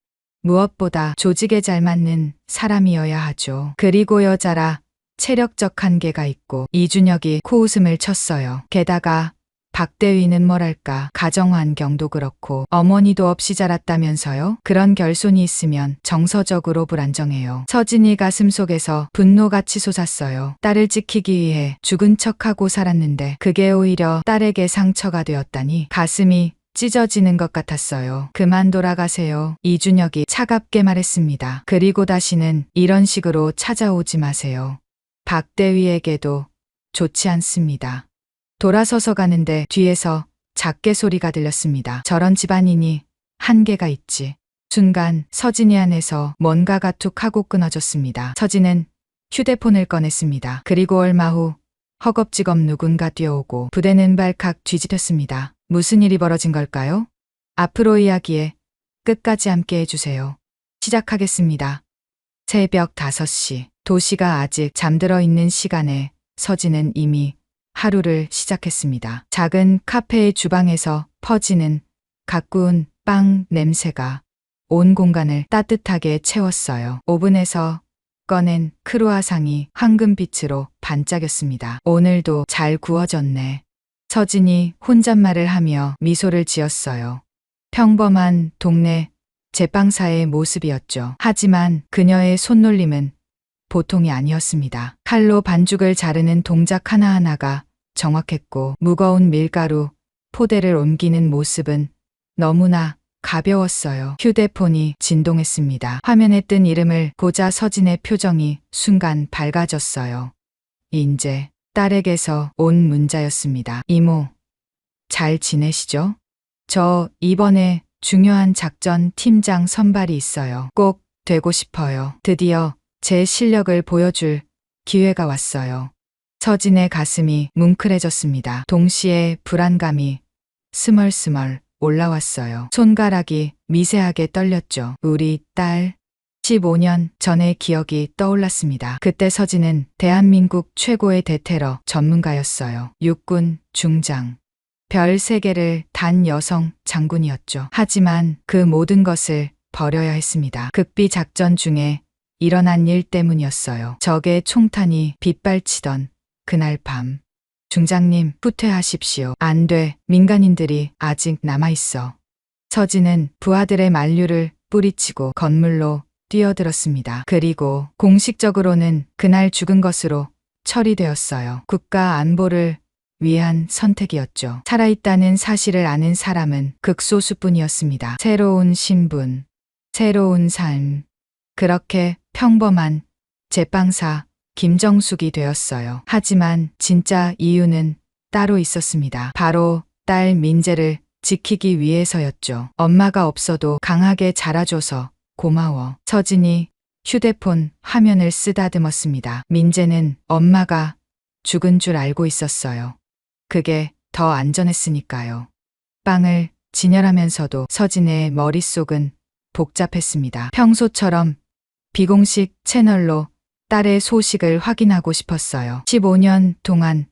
무엇보다 조직에 잘 맞는 사람이어야 하죠. 그리고 여자라 체력적 한계가 있고. 이준혁이 코웃음을 쳤어요. 게다가 박대위는 뭐랄까 가정환경도 그렇고 어머니도 없이 자랐다면서요? 그런 결손이 있으면 정서적으로 불안정해요. 서진이 가슴속에서 분노같이 솟았어요. 딸을 지키기 위해 죽은 척하고 살았는데 그게 오히려 딸에게 상처가 되었다니 가슴이 찢어지는 것 같았어요. 그만 돌아가세요. 이준혁이 차갑게 말했습니다. 그리고 다시는 이런 식으로 찾아오지 마세요. 박대위에게도 좋지 않습니다. 돌아서서 가는데 뒤에서 작게 소리가 들렸습니다. 저런 집안인이 한계가 있지. 순간 서진이 안에서 뭔가가 툭 하고 끊어졌습니다. 서진은 휴대폰을 꺼냈습니다. 그리고 얼마 후 허겁지겁 누군가 뛰어오고 부대는 발칵 뒤집혔습니다. 무슨 일이 벌어진 걸까요? 앞으로 이야기에 끝까지 함께 해주세요. 시작하겠습니다. 새벽 5시. 도시가 아직 잠들어 있는 시간에 서진은 이미 하루를 시작했습니다. 작은 카페의 주방에서 퍼지는 가꾸운 빵 냄새가 온 공간을 따뜻하게 채웠어요. 오븐에서 꺼낸 크루아상이 황금빛으로 반짝였습니다. 오늘도 잘 구워졌네. 서진이 혼잣말을 하며 미소를 지었어요. 평범한 동네 제빵사의 모습이었죠. 하지만 그녀의 손놀림은 보통이 아니었습니다. 칼로 반죽을 자르는 동작 하나하나가 정확했고 무거운 밀가루, 포대를 옮기는 모습은 너무나 가벼웠어요. 휴대폰이 진동했습니다. 화면에 뜬 이름을 보자 서진의 표정이 순간 밝아졌어요. 인제 딸에게서 온 문자였습니다. 이모, 잘 지내시죠? 저 이번에 중요한 작전 팀장 선발이 있어요. 꼭 되고 싶어요. 드디어 제 실력을 보여줄 기회가 왔어요. 서진의 가슴이 뭉클해졌습니다. 동시에 불안감이 스멀스멀 올라왔어요. 손가락이 미세하게 떨렸죠. 우리 딸. 15년 전의 기억이 떠올랐습니다. 그때 서진은 대한민국 최고의 대테러 전문가였어요. 육군 중장. 별 3개를 단 여성 장군이었죠. 하지만 그 모든 것을 버려야 했습니다. 극비 작전 중에 일어난 일 때문이었어요. 적의 총탄이 빗발치던 그날 밤. 중장님, 후퇴하십시오. 안 돼. 민간인들이 아직 남아있어. 서진은 부하들의 만류를 뿌리치고 건물로 뛰어들었습니다. 그리고 공식적으로는 그날 죽은 것으로 처리되었어요. 국가 안보를 위한 선택이었죠. 살아있다는 사실을 아는 사람은 극소수뿐이었습니다. 새로운 신분, 새로운 삶. 그렇게 평범한 제빵사 김정숙이 되었어요. 하지만 진짜 이유는 따로 있었습니다. 바로 딸 민재를 지키기 위해서였죠. 엄마가 없어도 강하게 자라줘서 고마워. 서진이 휴대폰 화면을 쓰다듬었습니다. 민재는 엄마가 죽은 줄 알고 있었어요. 그게 더 안전했으니까요. 빵을 진열하면서도 서진의 머릿속은 복잡했습니다. 평소처럼 비공식 채널로 딸의 소식을 확인하고 싶었어요. 15년 동안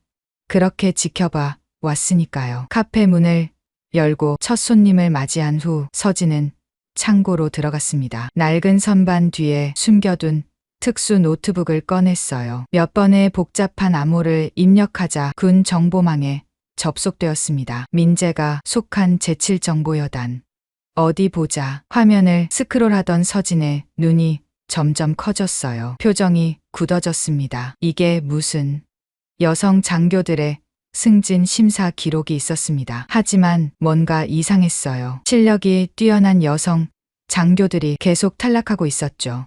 그렇게 지켜봐 왔으니까요. 카페 문을 열고 첫 손님을 맞이한 후 서진은 창고로 들어갔습니다. 낡은 선반 뒤에 숨겨둔 특수 노트북을 꺼냈어요. 몇 번의 복잡한 암호를 입력하자 군 정보망에 접속되었습니다. 민재가 속한 제7정보여단. 어디 보자. 화면을 스크롤하던 서진의 눈이 점점 커졌어요. 표정이 굳어졌습니다. 이게 무슨 여성 장교들의 승진 심사 기록이 있었습니다. 하지만 뭔가 이상했어요. 실력이 뛰어난 여성 장교들이 계속 탈락하고 있었죠.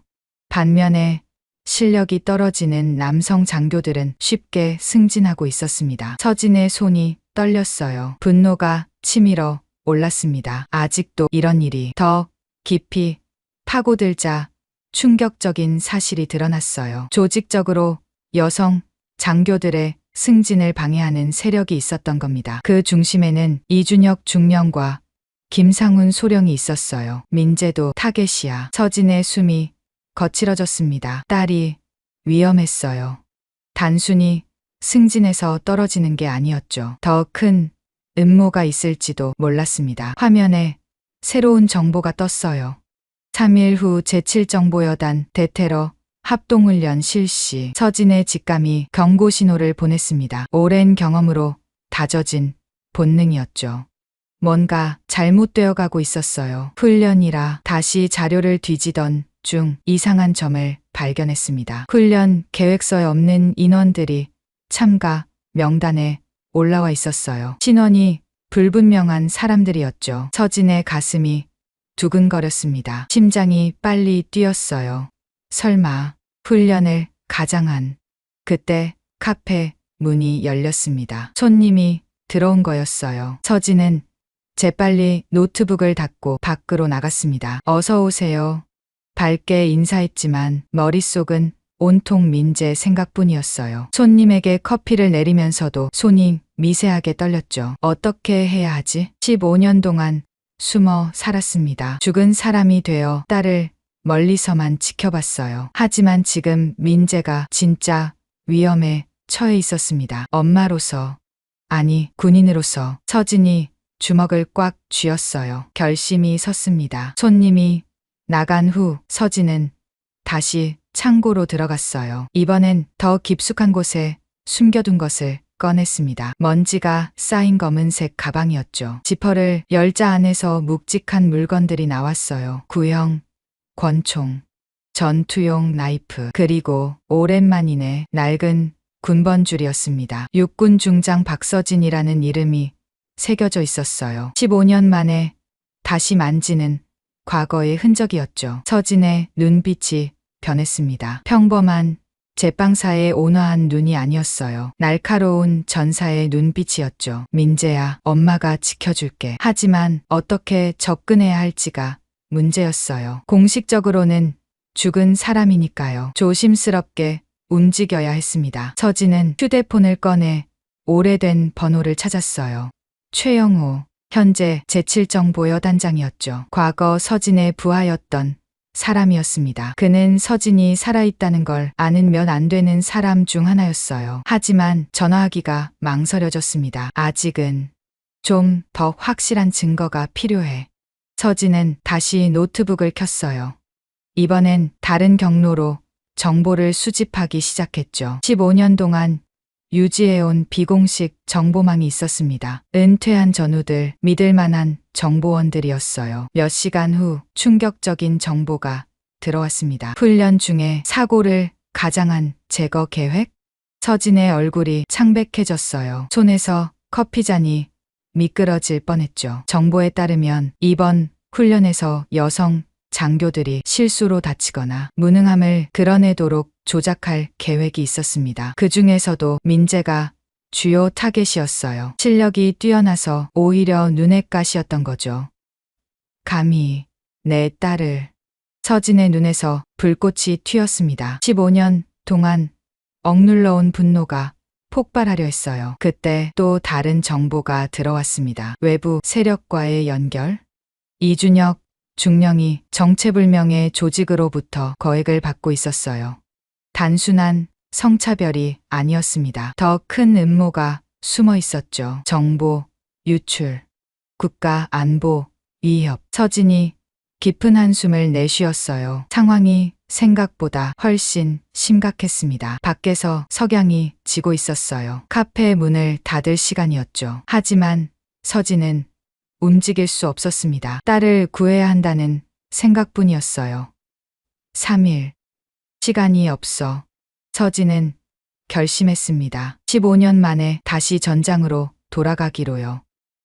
반면에 실력이 떨어지는 남성 장교들은 쉽게 승진하고 있었습니다. 서진의 손이 떨렸어요. 분노가 치밀어 올랐습니다. 아직도 이런 일이 더 깊이 파고들자 충격적인 사실이 드러났어요. 조직적으로 여성 장교들의 승진을 방해하는 세력이 있었던 겁니다. 그 중심에는 이준혁 중령과 김상훈 소령이 있었어요. 민재도 타겟이야. 서진의 숨이 거칠어졌습니다. 딸이 위험했어요. 단순히 승진해서 떨어지는 게 아니었죠. 더 큰 음모가 있을지도 몰랐습니다. 화면에 새로운 정보가 떴어요. 3일 후 제7정보여단 대테러 합동훈련 실시. 서진의 직감이 경고 신호를 보냈습니다. 오랜 경험으로 다져진 본능이었죠. 뭔가 잘못되어 가고 있었어요. 훈련이라 다시 자료를 뒤지던 중 이상한 점을 발견했습니다. 훈련 계획서에 없는 인원들이 참가 명단에 올라와 있었어요. 신원이 불분명한 사람들이었죠. 서진의 가슴이 두근거렸습니다. 심장이 빨리 뛰었어요. 설마 훈련을 가장한. 그때 카페 문이 열렸습니다. 손님이 들어온 거였어요. 서진은 재빨리 노트북을 닫고 밖으로 나갔습니다. 어서 오세요. 밝게 인사했지만 머릿속은 온통 민재 생각뿐이었어요. 손님에게 커피를 내리면서도 손이 미세하게 떨렸죠. 어떻게 해야 하지? 15년 동안 숨어 살았습니다. 죽은 사람이 되어 딸을 멀리서만 지켜봤어요. 하지만 지금 민재가 진짜 위험에 처해 있었습니다. 엄마로서, 아니 군인으로서. 서진이 주먹을 꽉 쥐었어요. 결심이 섰습니다. 손님이 나간 후 서진은 다시 창고로 들어갔어요. 이번엔 더 깊숙한 곳에 숨겨둔 것을 꺼냈습니다. 먼지가 쌓인 검은색 가방이었죠. 지퍼를 열자 안에서 묵직한 물건들이 나왔어요. 구형, 권총, 전투용 나이프, 그리고 오랜만이네 낡은 군번줄이었습니다. 육군 중장 박서진이라는 이름이 새겨져 있었어요. 15년 만에 다시 만지는 과거의 흔적이었죠. 서진의 눈빛이 변했습니다. 평범한 제빵사의 온화한 눈이 아니었어요. 날카로운 전사의 눈빛이었죠. 민재야, 엄마가 지켜줄게. 하지만 어떻게 접근해야 할지가 문제였어요. 공식적으로는 죽은 사람이니까요. 조심스럽게 움직여야 했습니다. 서진은 휴대폰을 꺼내 오래된 번호를 찾았어요. 최영호, 현재 제7정보여단장이었죠. 과거 서진의 부하였던 사람이었습니다. 그는 서진이 살아있다는 걸 아는 몇 안 되는 사람 중 하나였어요. 하지만 전화하기가 망설여졌습니다. 아직은 좀 더 확실한 증거가 필요해. 서진은 다시 노트북을 켰어요. 이번엔 다른 경로로 정보를 수집하기 시작했죠. 15년 동안 유지해온 비공식 정보망이 있었습니다. 은퇴한 전우들, 믿을만한 정보원들이었어요. 몇 시간 후 충격적인 정보가 들어왔습니다. 훈련 중에 사고를 가장한 제거 계획? 서진의 얼굴이 창백해졌어요. 손에서 커피잔이 미끄러질 뻔했죠. 정보에 따르면 이번 훈련에서 여성 장교들이 실수로 다치거나 무능함을 드러내도록 조작할 계획이 있었습니다. 그 중에서도 민재가 주요 타겟이었어요. 실력이 뛰어나서 오히려 눈엣 가시였던 거죠. 감히 내 딸을. 서진의 눈에서 불꽃이 튀었습니다. 15년 동안 억눌러온 분노가 폭발하려 했어요. 그때 또 다른 정보가 들어왔습니다. 외부 세력과의 연결? 이준혁, 중령이 정체불명의 조직으로부터 거액을 받고 있었어요. 단순한 성차별이 아니었습니다. 더 큰 음모가 숨어 있었죠. 정보, 유출, 국가 안보, 위협. 서진이 깊은 한숨을 내쉬었어요. 상황이 생각보다 훨씬 심각했습니다. 밖에서 석양이 지고 있었어요. 카페 문을 닫을 시간이었죠. 하지만 서진은 움직일 수 없었습니다. 딸을 구해야 한다는 생각뿐이었어요. 3일. 시간이 없어. 서진은 결심했습니다. 15년 만에 다시 전장으로 돌아가기로요.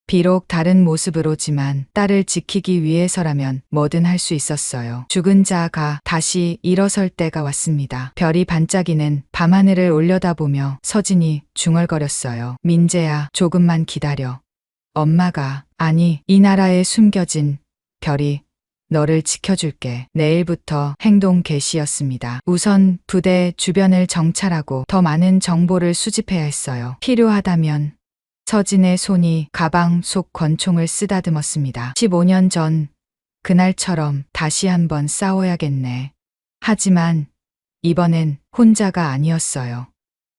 비록 다른 모습으로지만 딸을 지키기 위해서라면 뭐든 할 수 있었어요. 죽은 자가 다시 일어설 때가 왔습니다. 별이 반짝이는 밤하늘을 올려다보며 서진이 중얼거렸어요. 민재야, 조금만 기다려. 엄마가, 아니, 이 나라에 숨겨진 별이 너를 지켜줄게. 내일부터 행동 개시였습니다. 우선 부대 주변을 정찰하고 더 많은 정보를 수집해야 했어요. 필요하다면 서진의 손이 가방 속 권총을 쓰다듬었습니다. 15년 전 그날처럼 다시 한번 싸워야겠네. 하지만 이번엔 혼자가 아니었어요.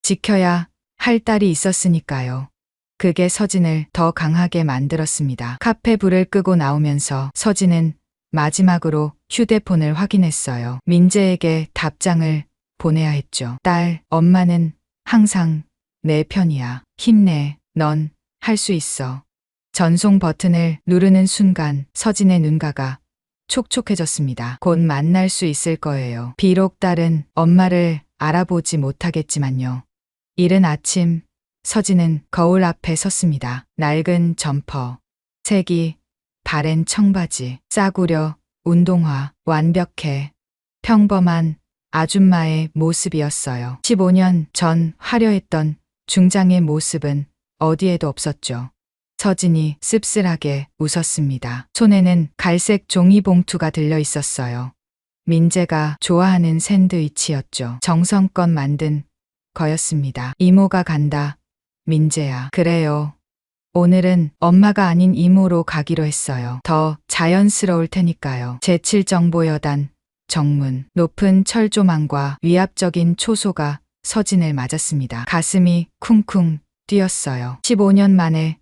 지켜야 할 딸이 있었으니까요. 그게 서진을 더 강하게 만들었습니다. 카페 불을 끄고 나오면서 서진은 마지막으로 휴대폰을 확인했어요. 민재에게 답장을 보내야 했죠. 딸, 엄마는 항상 내 편이야. 힘내. 넌 할 수 있어. 전송 버튼을 누르는 순간 서진의 눈가가 촉촉해졌습니다. 곧 만날 수 있을 거예요. 비록 딸은 엄마를 알아보지 못하겠지만요. 이른 아침 서진은 거울 앞에 섰습니다. 낡은 점퍼, 색이 바랜 청바지, 싸구려, 운동화, 완벽해. 평범한 아줌마의 모습이었어요. 15년 전 화려했던 중장의 모습은 어디에도 없었죠. 서진이 씁쓸하게 웃었습니다. 손에는 갈색 종이봉투가 들려 있었어요. 민재가 좋아하는 샌드위치였죠. 정성껏 만든 거였습니다. 이모가 간다. 민재야. 그래요. 오늘은 엄마가 아닌 이모로 가기로 했어요. 더 자연스러울 테니까요. 제7정보여단 정문. 높은 철조망과 위압적인 초소가 서진을 맞았습니다. 가슴이 쿵쿵 뛰었어요. 15년 만에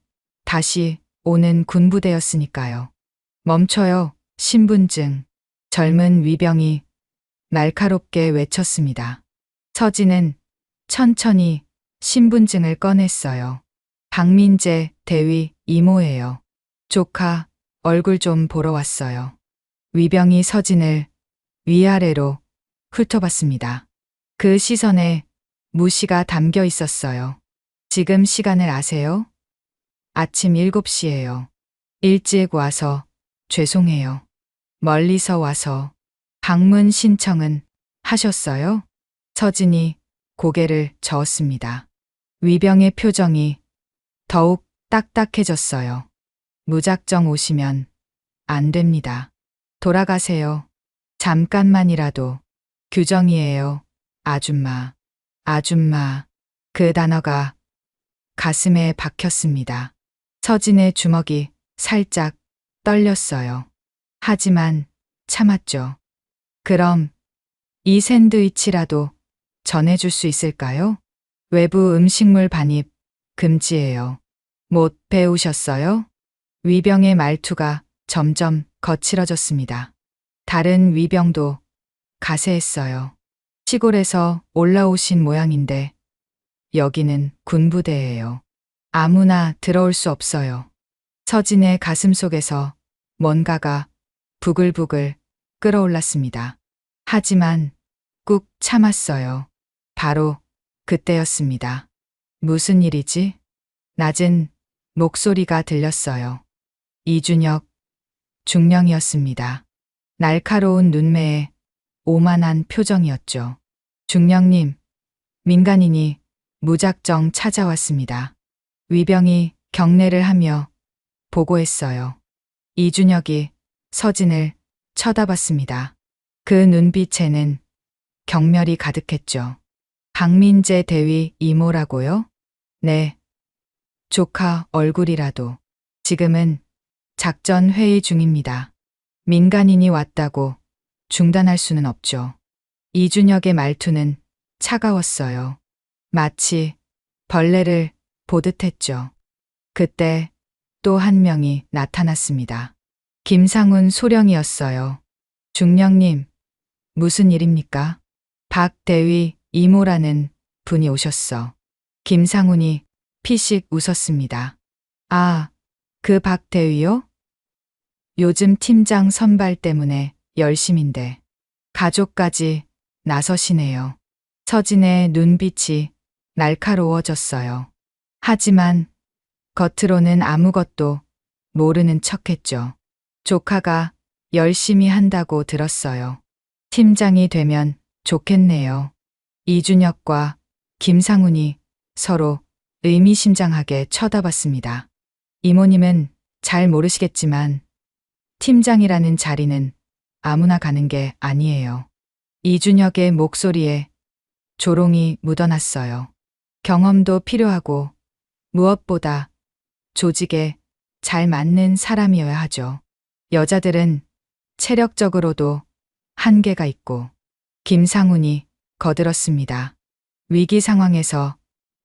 다시 오는 군부대였으니까요. 멈춰요. 신분증. 젊은 위병이 날카롭게 외쳤습니다. 서진은 천천히 신분증을 꺼냈어요. 박민재 대위 이모예요. 조카 얼굴 좀 보러 왔어요. 위병이 서진을 위아래로 훑어봤습니다. 그 시선에 무시가 담겨 있었어요. 지금 시간을 아세요? 아침 7시예요. 일찍 와서 죄송해요. 멀리서 와서 방문 신청은 하셨어요? 서진이 고개를 저었습니다. 위병의 표정이 더욱 딱딱해졌어요. 무작정 오시면 안 됩니다. 돌아가세요. 잠깐만이라도. 규정이에요. 아줌마. 아줌마. 그 단어가 가슴에 박혔습니다. 서진의 주먹이 살짝 떨렸어요. 하지만 참았죠. 그럼 이 샌드위치라도 전해줄 수 있을까요? 외부 음식물 반입 금지예요. 못 배우셨어요? 위병의 말투가 점점 거칠어졌습니다. 다른 위병도 가세했어요. 시골에서 올라오신 모양인데 여기는 군부대예요. 아무나 들어올 수 없어요. 서진의 가슴 속에서 뭔가가 부글부글 끓어올랐습니다. 하지만 꾹 참았어요. 바로 그때였습니다. 무슨 일이지? 낮은 목소리가 들렸어요. 이준혁 중령이었습니다. 날카로운 눈매에 오만한 표정이었죠. 중령님, 민간인이 무작정 찾아왔습니다. 위병이 경례를 하며 보고했어요. 이준혁이 서진을 쳐다봤습니다. 그 눈빛에는 경멸이 가득했죠. 박민재 대위 이모라고요? 네. 조카 얼굴이라도. 지금은 작전 회의 중입니다. 민간인이 왔다고 중단할 수는 없죠. 이준혁의 말투는 차가웠어요. 마치 벌레를 보듯했죠. 그때 또 한 명이 나타났습니다. 김상훈 소령이었어요. 중령님, 무슨 일입니까? 박 대위 이모라는 분이 오셨어. 김상훈이 피식 웃었습니다. 아, 그 박 대위요? 요즘 팀장 선발 때문에 열심인데 가족까지 나서시네요. 서진의 눈빛이 날카로워졌어요. 하지만 겉으로는 아무것도 모르는 척했죠. 조카가 열심히 한다고 들었어요. 팀장이 되면 좋겠네요. 이준혁과 김상훈이 서로 의미심장하게 쳐다봤습니다. 이모님은 잘 모르시겠지만 팀장이라는 자리는 아무나 가는 게 아니에요. 이준혁의 목소리에 조롱이 묻어났어요. 경험도 필요하고 무엇보다 조직에 잘 맞는 사람이어야 하죠. 여자들은 체력적으로도 한계가 있고. 김상훈이 거들었습니다. 위기 상황에서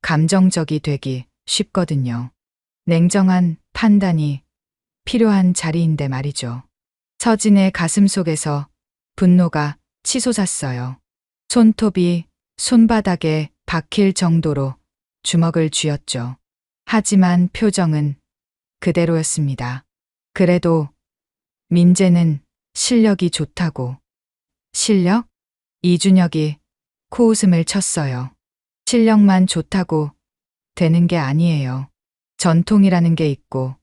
감정적이 되기 쉽거든요. 냉정한 판단이 필요한 자리인데 말이죠. 서진의 가슴 속에서 분노가 치솟았어요. 손톱이 손바닥에 박힐 정도로 주먹을 쥐었죠. 하지만 표정은 그대로였습니다. 그래도 민재는 실력이 좋다고. 실력? 이준혁이 코웃음을 쳤어요. 실력만 좋다고 되는 게 아니에요. 전통이라는 게 있고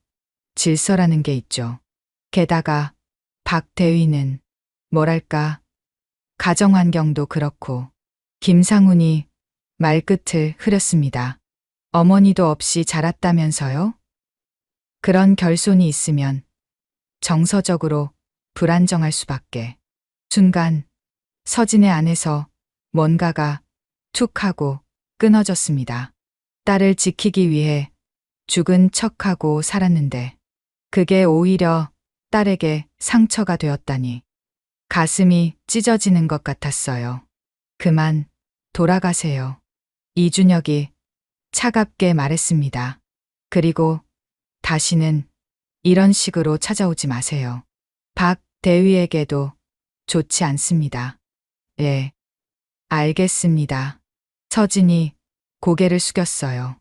질서라는 게 있죠. 게다가 박 대위는 뭐랄까 가정환경도 그렇고. 김상훈이 말끝을 흐렸습니다. 어머니도 없이 자랐다면서요? 그런 결손이 있으면 정서적으로 불안정할 수밖에. 순간 서진의 안에서 뭔가가 툭 하고 끊어졌습니다. 딸을 지키기 위해 죽은 척하고 살았는데 그게 오히려 딸에게 상처가 되었다니. 가슴이 찢어지는 것 같았어요. 그만 돌아가세요. 이준혁이 차갑게 말했습니다. 그리고 다시는 이런 식으로 찾아오지 마세요. 박 대위에게도 좋지 않습니다. 예, 알겠습니다. 서진이 고개를 숙였어요.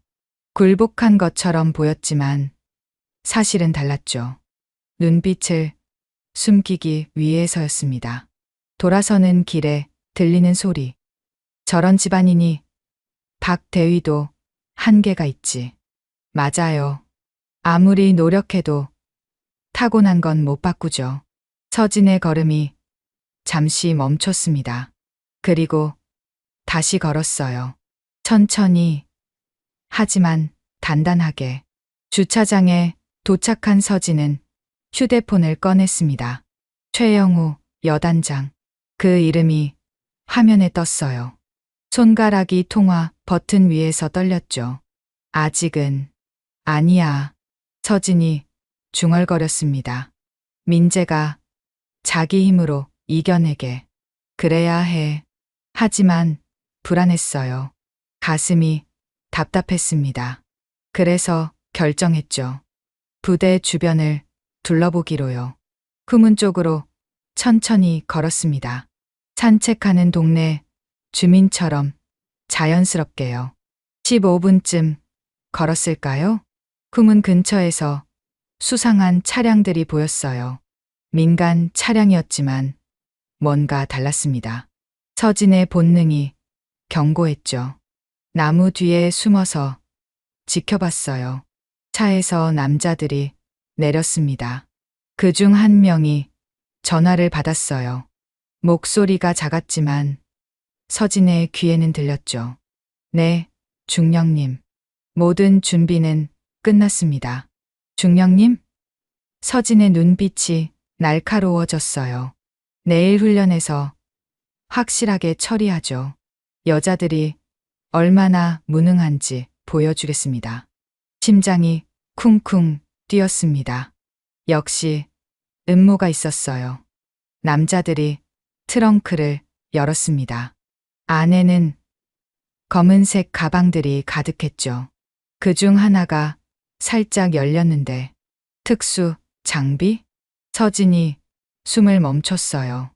굴복한 것처럼 보였지만 사실은 달랐죠. 눈빛을 숨기기 위해서였습니다. 돌아서는 길에 들리는 소리. 저런 집안이니 박대위도 한계가 있지. 맞아요. 아무리 노력해도 타고난 건 못 바꾸죠. 서진의 걸음이 잠시 멈췄습니다. 그리고 다시 걸었어요. 천천히, 하지만 단단하게. 주차장에 도착한 서진은 휴대폰을 꺼냈습니다. 최영우 여단장. 그 이름이 화면에 떴어요. 손가락이 통화 버튼 위에서 떨렸죠. 아직은 아니야. 서진이 중얼거렸습니다. 민재가 자기 힘으로 이겨내게. 그래야 해. 하지만 불안했어요. 가슴이 답답했습니다. 그래서 결정했죠. 부대 주변을 둘러보기로요. 후문 쪽으로 천천히 걸었습니다. 산책하는 동네 주민처럼 자연스럽게요. 15분쯤 걸었을까요? 후문 근처에서 수상한 차량들이 보였어요. 민간 차량이었지만 뭔가 달랐습니다. 서진의 본능이 경고했죠. 나무 뒤에 숨어서 지켜봤어요. 차에서 남자들이 내렸습니다. 그중 한 명이 전화를 받았어요. 목소리가 작았지만 서진의 귀에는 들렸죠. 네, 중령님. 모든 준비는 끝났습니다. 중령님? 서진의 눈빛이 날카로워졌어요. 내일 훈련에서 확실하게 처리하죠. 여자들이 얼마나 무능한지 보여주겠습니다. 심장이 쿵쿵 뛰었습니다. 역시 음모가 있었어요. 남자들이 트렁크를 열었습니다. 안에는 검은색 가방들이 가득했죠. 그중 하나가 살짝 열렸는데 특수 장비? 서진이 숨을 멈췄어요.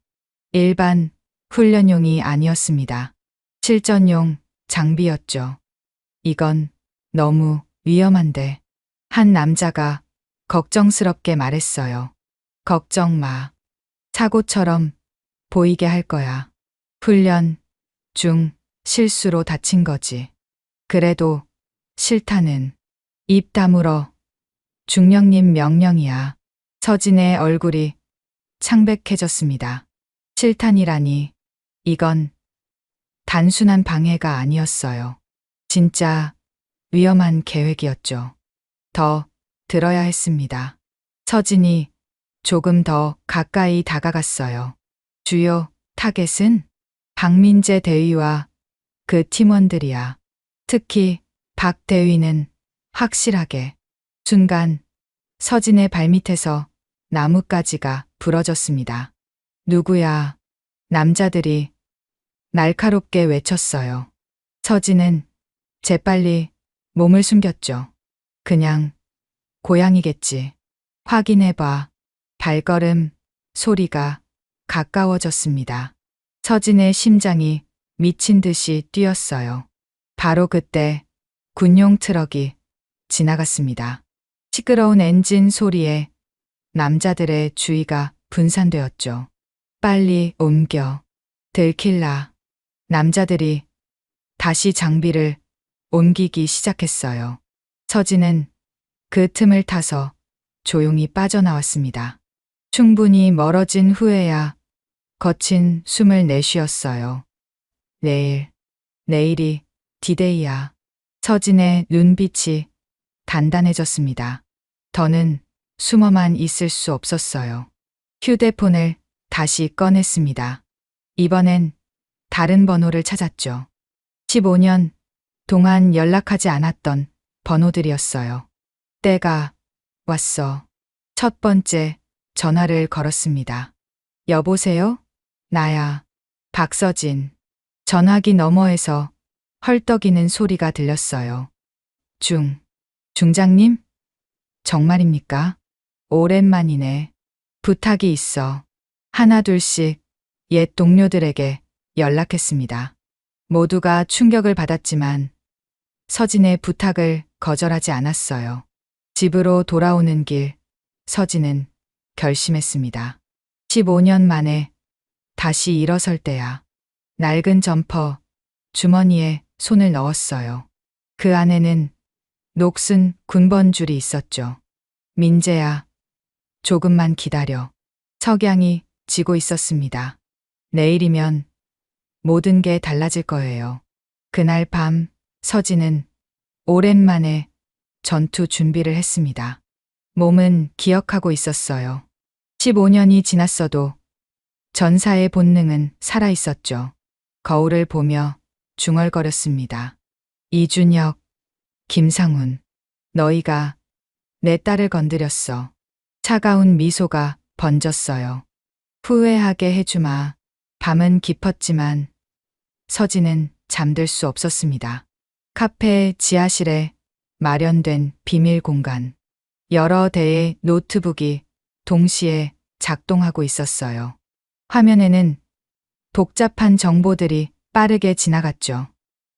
일반 훈련용이 아니었습니다. 실전용 장비였죠. 이건 너무 위험한데. 한 남자가 걱정스럽게 말했어요. 걱정 마. 사고처럼 보이게 할 거야. 훈련 중 실수로 다친 거지. 그래도 싫다는. 입 다물어. 중령님 명령이야. 서진의 얼굴이 창백해졌습니다. 실탄이라니. 이건 단순한 방해가 아니었어요. 진짜 위험한 계획이었죠. 더 들어야 했습니다. 서진이 조금 더 가까이 다가갔어요. 주요 타겟은 박민재 대위와 그 팀원들이야. 특히 박 대위는 확실하게. 순간 서진의 발밑에서 나뭇가지가 부러졌습니다. 누구야? 남자들이 날카롭게 외쳤어요. 서진은 재빨리 몸을 숨겼죠. 그냥 고양이겠지. 확인해봐. 발걸음 소리가 가까워졌습니다. 서진의 심장이 미친 듯이 뛰었어요. 바로 그때 군용 트럭이 지나갔습니다. 시끄러운 엔진 소리에 남자들의 주의가 분산되었죠. 빨리 옮겨. 들킬라. 남자들이 다시 장비를 옮기기 시작했어요. 서진은 그 틈을 타서 조용히 빠져나왔습니다. 충분히 멀어진 후에야 거친 숨을 내쉬었어요. 내일이 디데이야. 서진의 눈빛이 단단해졌습니다. 더는 숨어만 있을 수 없었어요. 휴대폰을 다시 꺼냈습니다. 이번엔 다른 번호를 찾았죠. 15년 동안 연락하지 않았던 번호들이었어요. 때가 왔어. 첫 번째 전화를 걸었습니다. 여보세요? 나야. 박서진. 전화기 너머에서 헐떡이는 소리가 들렸어요. 중장님? 정말입니까? 오랜만이네. 부탁이 있어. 하나둘씩 옛 동료들에게 연락했습니다. 모두가 충격을 받았지만 서진의 부탁을 거절하지 않았어요. 집으로 돌아오는 길, 서진은 결심했습니다. 15년 만에 다시 일어설 때야. 낡은 점퍼, 주머니에 손을 넣었어요. 그 안에는 녹슨 군번줄이 있었죠. 민재야, 조금만 기다려. 석양이 지고 있었습니다. 내일이면 모든 게 달라질 거예요. 그날 밤 서진은 오랜만에 전투 준비를 했습니다. 몸은 기억하고 있었어요. 15년이 지났어도 전사의 본능은 살아 있었죠. 거울을 보며 중얼거렸습니다. 이준혁, 김상훈, 너희가 내 딸을 건드렸어. 차가운 미소가 번졌어요. 후회하게 해주마. 밤은 깊었지만 서진은 잠들 수 없었습니다. 카페 지하실에 마련된 비밀 공간. 여러 대의 노트북이 동시에 작동하고 있었어요. 화면에는 복잡한 정보들이 빠르게 지나갔죠.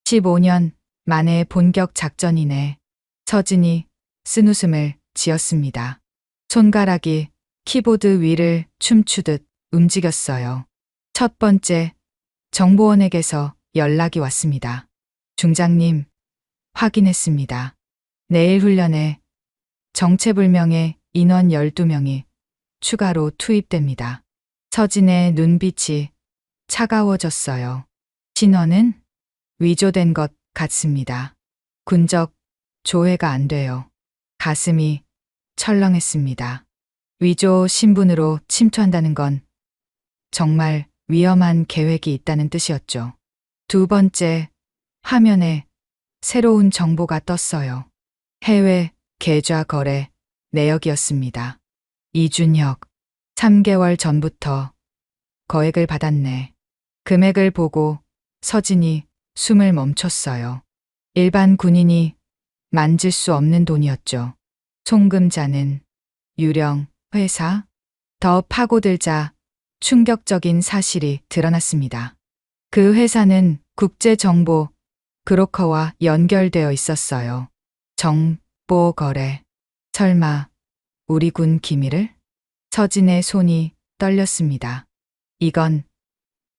15년 만에 본격 작전이네. 서진이 쓴웃음을 지었습니다. 손가락이 키보드 위를 춤추듯 움직였어요. 첫 번째, 정보원에게서 연락이 왔습니다. 중장님, 확인했습니다. 내일 훈련에 정체불명의 인원 12명이 추가로 투입됩니다. 서진의 눈빛이 차가워졌어요. 신원은 위조된 것 같습니다. 군적 조회가 안 돼요. 가슴이 철렁했습니다. 위조 신분으로 침투한다는 건 정말 위험한 계획이 있다는 뜻이었죠. 두 번째, 화면에 새로운 정보가 떴어요. 해외 계좌 거래 내역이었습니다. 이준혁, 3개월 전부터 거액을 받았네. 금액을 보고 서진이 숨을 멈췄어요. 일반 군인이 만질 수 없는 돈이었죠. 송금자는 유령 회사? 더 파고들자 충격적인 사실이 드러났습니다. 그 회사는 국제정보 브로커와 연결되어 있었어요. 정보 거래. 설마 우리 군 기밀을? 서진의 손이 떨렸습니다. 이건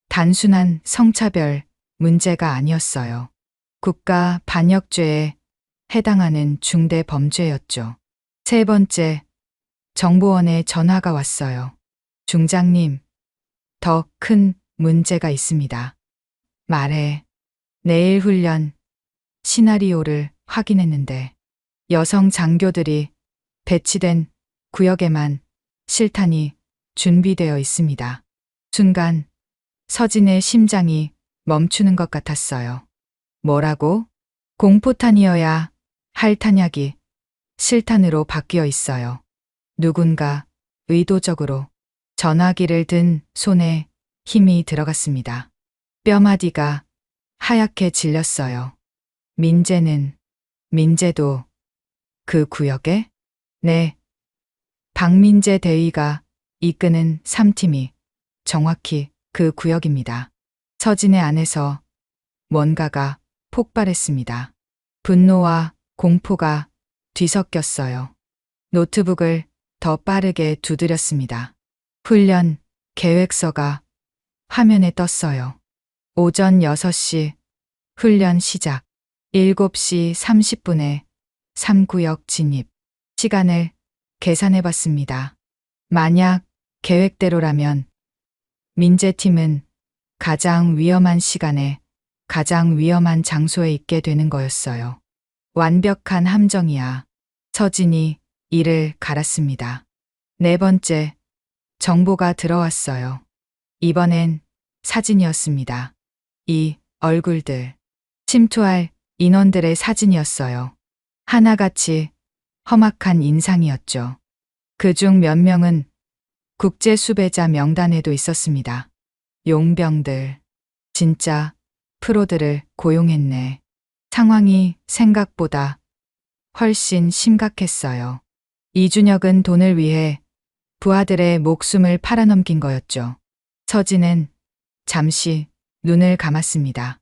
단순한 성차별 문제가 아니었어요. 국가 반역죄에 해당하는 중대 범죄였죠. 세 번째, 정보원에 전화가 왔어요. 중장님, 더 큰 문제가 있습니다. 말해. 내일 훈련 시나리오를 확인했는데 여성 장교들이 배치된 구역에만 실탄이 준비되어 있습니다. 순간 서진의 심장이 멈추는 것 같았어요. 뭐라고? 공포탄이어야 할 탄약이 실탄으로 바뀌어 있어요. 누군가 의도적으로 전화기를 든 손에 힘이 들어갔습니다. 뼈마디가 하얗게 질렸어요. 민재도 그 구역에? 네. 박민재 대위가 이끄는 3팀이 정확히 그 구역입니다. 서진의 안에서 뭔가가 폭발했습니다. 분노와 공포가 뒤섞였어요. 노트북을 더 빠르게 두드렸습니다. 훈련 계획서가 화면에 떴어요. 오전 6시 훈련 시작. 7시 30분에 3구역 진입. 시간을 계산해 봤습니다. 만약 계획대로라면 민재팀은 가장 위험한 시간에 가장 위험한 장소에 있게 되는 거였어요. 완벽한 함정이야. 서진이 이를 갈았습니다. 네 번째, 정보가 들어왔어요. 이번엔 사진이었습니다. 이 얼굴들. 침투할 인원들의 사진이었어요. 하나같이 험악한 인상이었죠. 그중 몇 명은 국제 수배자 명단에도 있었습니다. 용병들. 진짜 프로들을 고용했네. 상황이 생각보다 훨씬 심각했어요. 이준혁은 돈을 위해 부하들의 목숨을 팔아넘긴 거였죠. 서진은 잠시 눈을 감았습니다.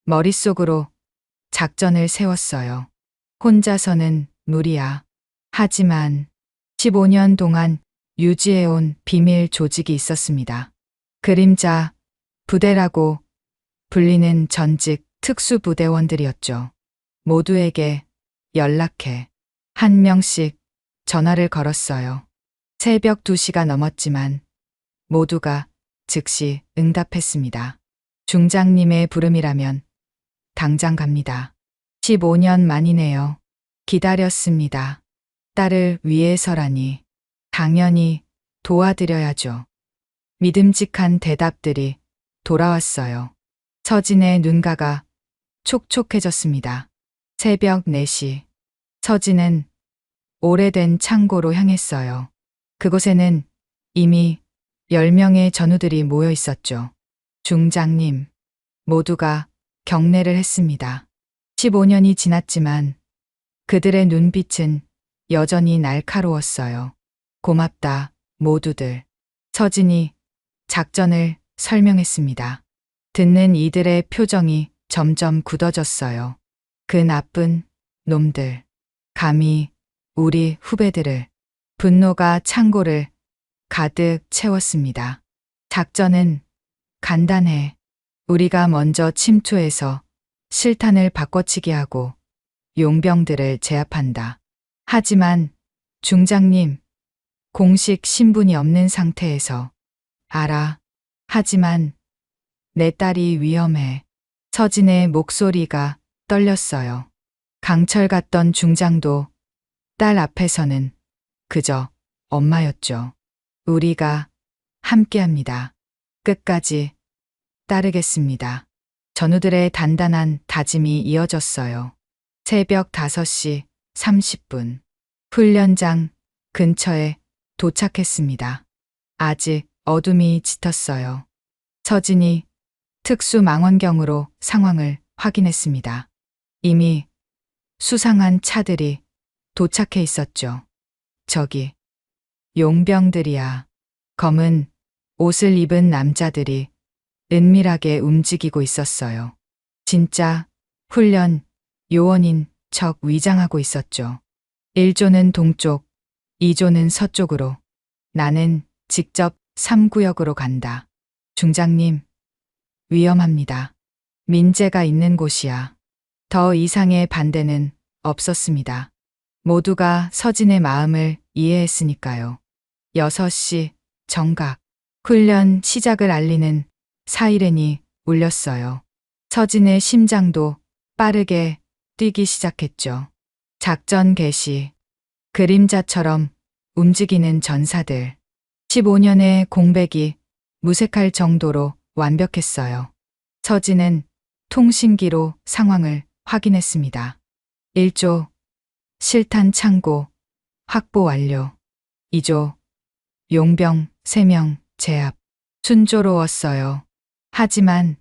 머릿속으로 작전을 세웠어요. 혼자서는 무리야. 하지만 15년 동안 유지해온 비밀 조직이 있었습니다. 그림자 부대라고 불리는 전직 특수부대원들이었죠. 모두에게 연락해 한 명씩 전화를 걸었어요. 새벽 2시가 넘었지만 모두가 즉시 응답했습니다. 중장님의 부름이라면 당장 갑니다. 15년 만이네요. 기다렸습니다. 딸을 위해서라니 당연히 도와드려야죠. 믿음직한 대답들이 돌아왔어요. 서진의 눈가가 촉촉해졌습니다. 새벽 4시. 서진은 오래된 창고로 향했어요. 그곳에는 이미 10명의 전우들이 모여 있었죠. 중장님, 모두가 경례를 했습니다. 15년이 지났지만 그들의 눈빛은 여전히 날카로웠어요. 고맙다, 모두들. 서진이 작전을 설명했습니다. 듣는 이들의 표정이 점점 굳어졌어요. 그 나쁜 놈들. 감히 우리 후배들을. 분노가 창고를 가득 채웠습니다. 작전은 간단해. 우리가 먼저 침투해서 실탄을 바꿔치기 하고 용병들을 제압한다. 하지만 중장님, 공식 신분이 없는 상태에서. 알아. 하지만 내 딸이 위험해. 서진의 목소리가 떨렸어요. 강철 같던 중장도 딸 앞에서는 그저 엄마였죠. 우리가 함께합니다. 끝까지 따르겠습니다. 전우들의 단단한 다짐이 이어졌어요. 새벽 5시 30분. 훈련장 근처에 도착했습니다. 아직 어둠이 짙었어요. 서진이 특수망원경으로 상황을 확인했습니다. 이미 수상한 차들이 도착해 있었죠. 저기, 용병들이야. 검은 옷을 입은 남자들이 은밀하게 움직이고 있었어요. 진짜 훈련 요원인 척 위장하고 있었죠. 1조는 동쪽, 2조는 서쪽으로. 나는 직접 3구역으로 간다. 중장님, 위험합니다. 민재가 있는 곳이야. 더 이상의 반대는 없었습니다. 모두가 서진의 마음을 이해했으니까요. 6시 정각. 훈련 시작을 알리는 사이렌이 울렸어요. 서진의 심장도 빠르게 뛰기 시작했죠. 작전 개시. 그림자처럼 움직이는 전사들. 15년의 공백이 무색할 정도로 완벽했어요. 서진은 통신기로 상황을 확인했습니다. 1조 실탄 창고 확보 완료. 2조 용병 3명 제압. 순조로웠어요. 하지만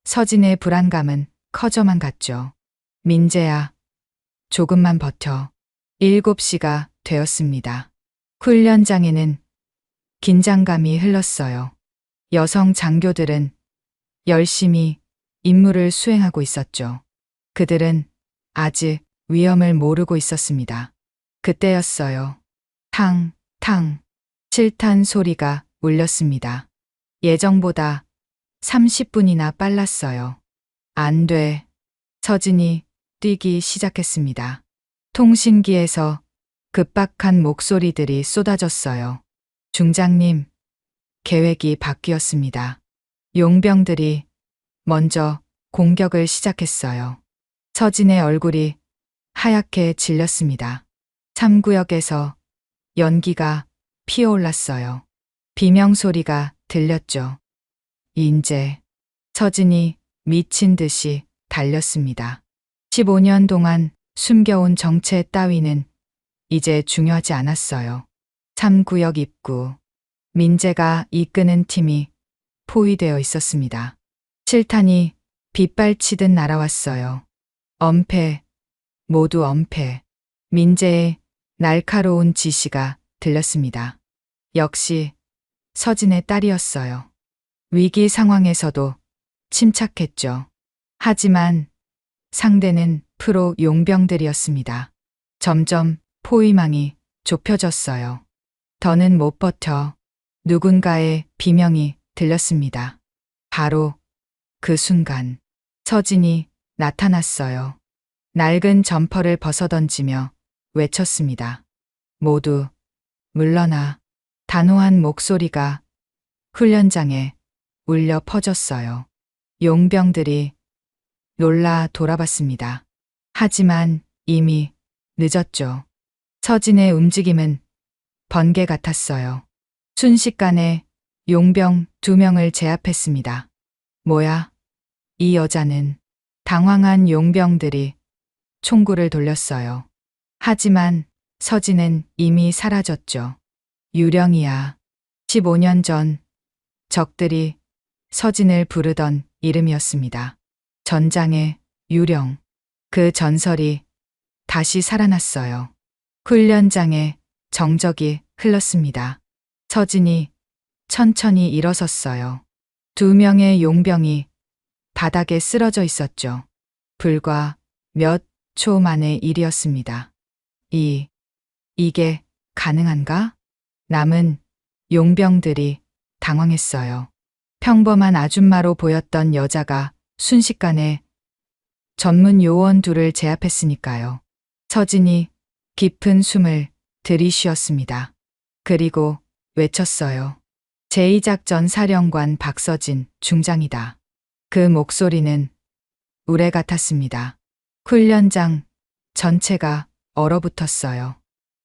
서진의 불안감은 커져만 갔죠. 민재야, 조금만 버텨. 7시가 되었습니다. 훈련장에는 긴장감이 흘렀어요. 여성 장교들은 열심히 임무를 수행하고 있었죠. 그들은 아직 위험을 모르고 있었습니다. 그때였어요. 탕, 탕. 실탄 소리가 울렸습니다. 예정보다 30분이나 빨랐어요. 안 돼. 서진이 뛰기 시작했습니다. 통신기에서 급박한 목소리들이 쏟아졌어요. 중장님, 계획이 바뀌었습니다. 용병들이 먼저 공격을 시작했어요. 서진의 얼굴이 하얗게 질렸습니다. 3구역에서 연기가 피어올랐어요. 비명소리가 들렸죠. 인제. 서진이 미친 듯이 달렸습니다. 15년 동안 숨겨온 정체 따위는 이제 중요하지 않았어요. 3구역 입구. 민재가 이끄는 팀이 포위되어 있었습니다. 실탄이 빗발치듯 날아왔어요. 엄폐, 모두 엄폐. 민재의 날카로운 지시가 들렸습니다. 역시 서진의 딸이었어요. 위기 상황에서도 침착했죠. 하지만 상대는 프로 용병들이었습니다. 점점 포위망이 좁혀졌어요. 더는 못 버텨. 누군가의 비명이 들렸습니다. 바로 그 순간 서진이 나타났어요. 낡은 점퍼를 벗어던지며 외쳤습니다. 모두 물러나. 단호한 목소리가 훈련장에 울려 퍼졌어요. 용병들이 놀라 돌아봤습니다. 하지만 이미 늦었죠. 서진의 움직임은 번개 같았어요. 순식간에 용병 2명을 제압했습니다. 뭐야? 이 여자는. 당황한 용병들이 총구를 돌렸어요. 하지만 서진은 이미 사라졌죠. 유령이야. 15년 전 적들이 서진을 부르던 이름이었습니다. 전장의 유령. 그 전설이 다시 살아났어요. 훈련장에 정적이 흘렀습니다. 서진이 천천히 일어섰어요. 2명의 용병이 바닥에 쓰러져 있었죠. 불과 몇 초 만의 일이었습니다. 이게 가능한가? 남은 용병들이 당황했어요. 평범한 아줌마로 보였던 여자가 순식간에 전문 요원 2를 제압했으니까요. 서진이 깊은 숨을 들이쉬었습니다. 그리고 외쳤어요. 제2작전 사령관 박서진 중장이다. 그 목소리는 우레 같았습니다. 훈련장 전체가 얼어붙었어요.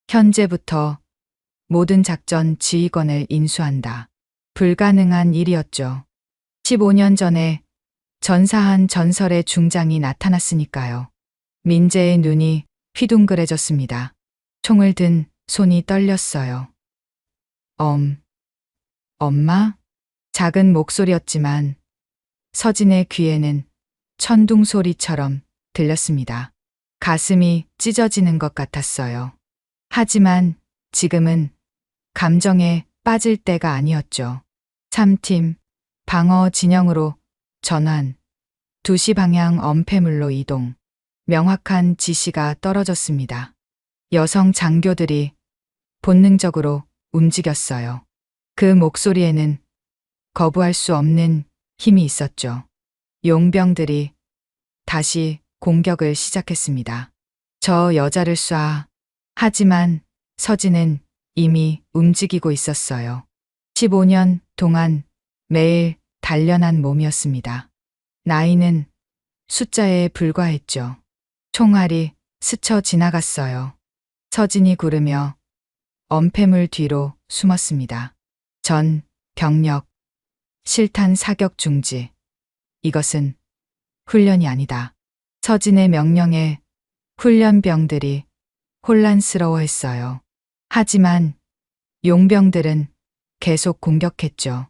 현재부터 모든 작전 지휘권을 인수한다. 불가능한 일이었죠. 15년 전에 전사한 전설의 중장이 나타났으니까요. 민재의 눈이 휘둥그레졌습니다. 총을 든 손이 떨렸어요. 엄마? 작은 목소리였지만 서진의 귀에는 천둥 소리처럼 들렸습니다. 가슴이 찢어지는 것 같았어요. 하지만 지금은 감정에 빠질 때가 아니었죠. 3팀 방어 진영으로 전환. 2시 방향 엄폐물로 이동. 명확한 지시가 떨어졌습니다. 여성 장교들이 본능적으로 움직였어요. 그 목소리에는 거부할 수 없는 힘이 있었죠. 용병들이 다시 공격을 시작했습니다. 저 여자를 쏴. 하지만 서진은 이미 움직이고 있었어요. 15년 동안 매일 단련한 몸이었습니다. 나이는 숫자에 불과했죠. 총알이 스쳐 지나갔어요. 서진이 구르며 엄폐물 뒤로 숨었습니다. 전 병력 실탄 사격 중지. 이것은 훈련이 아니다. 서진의 명령에 훈련병들이 혼란스러워했어요. 하지만 용병들은 계속 공격했죠.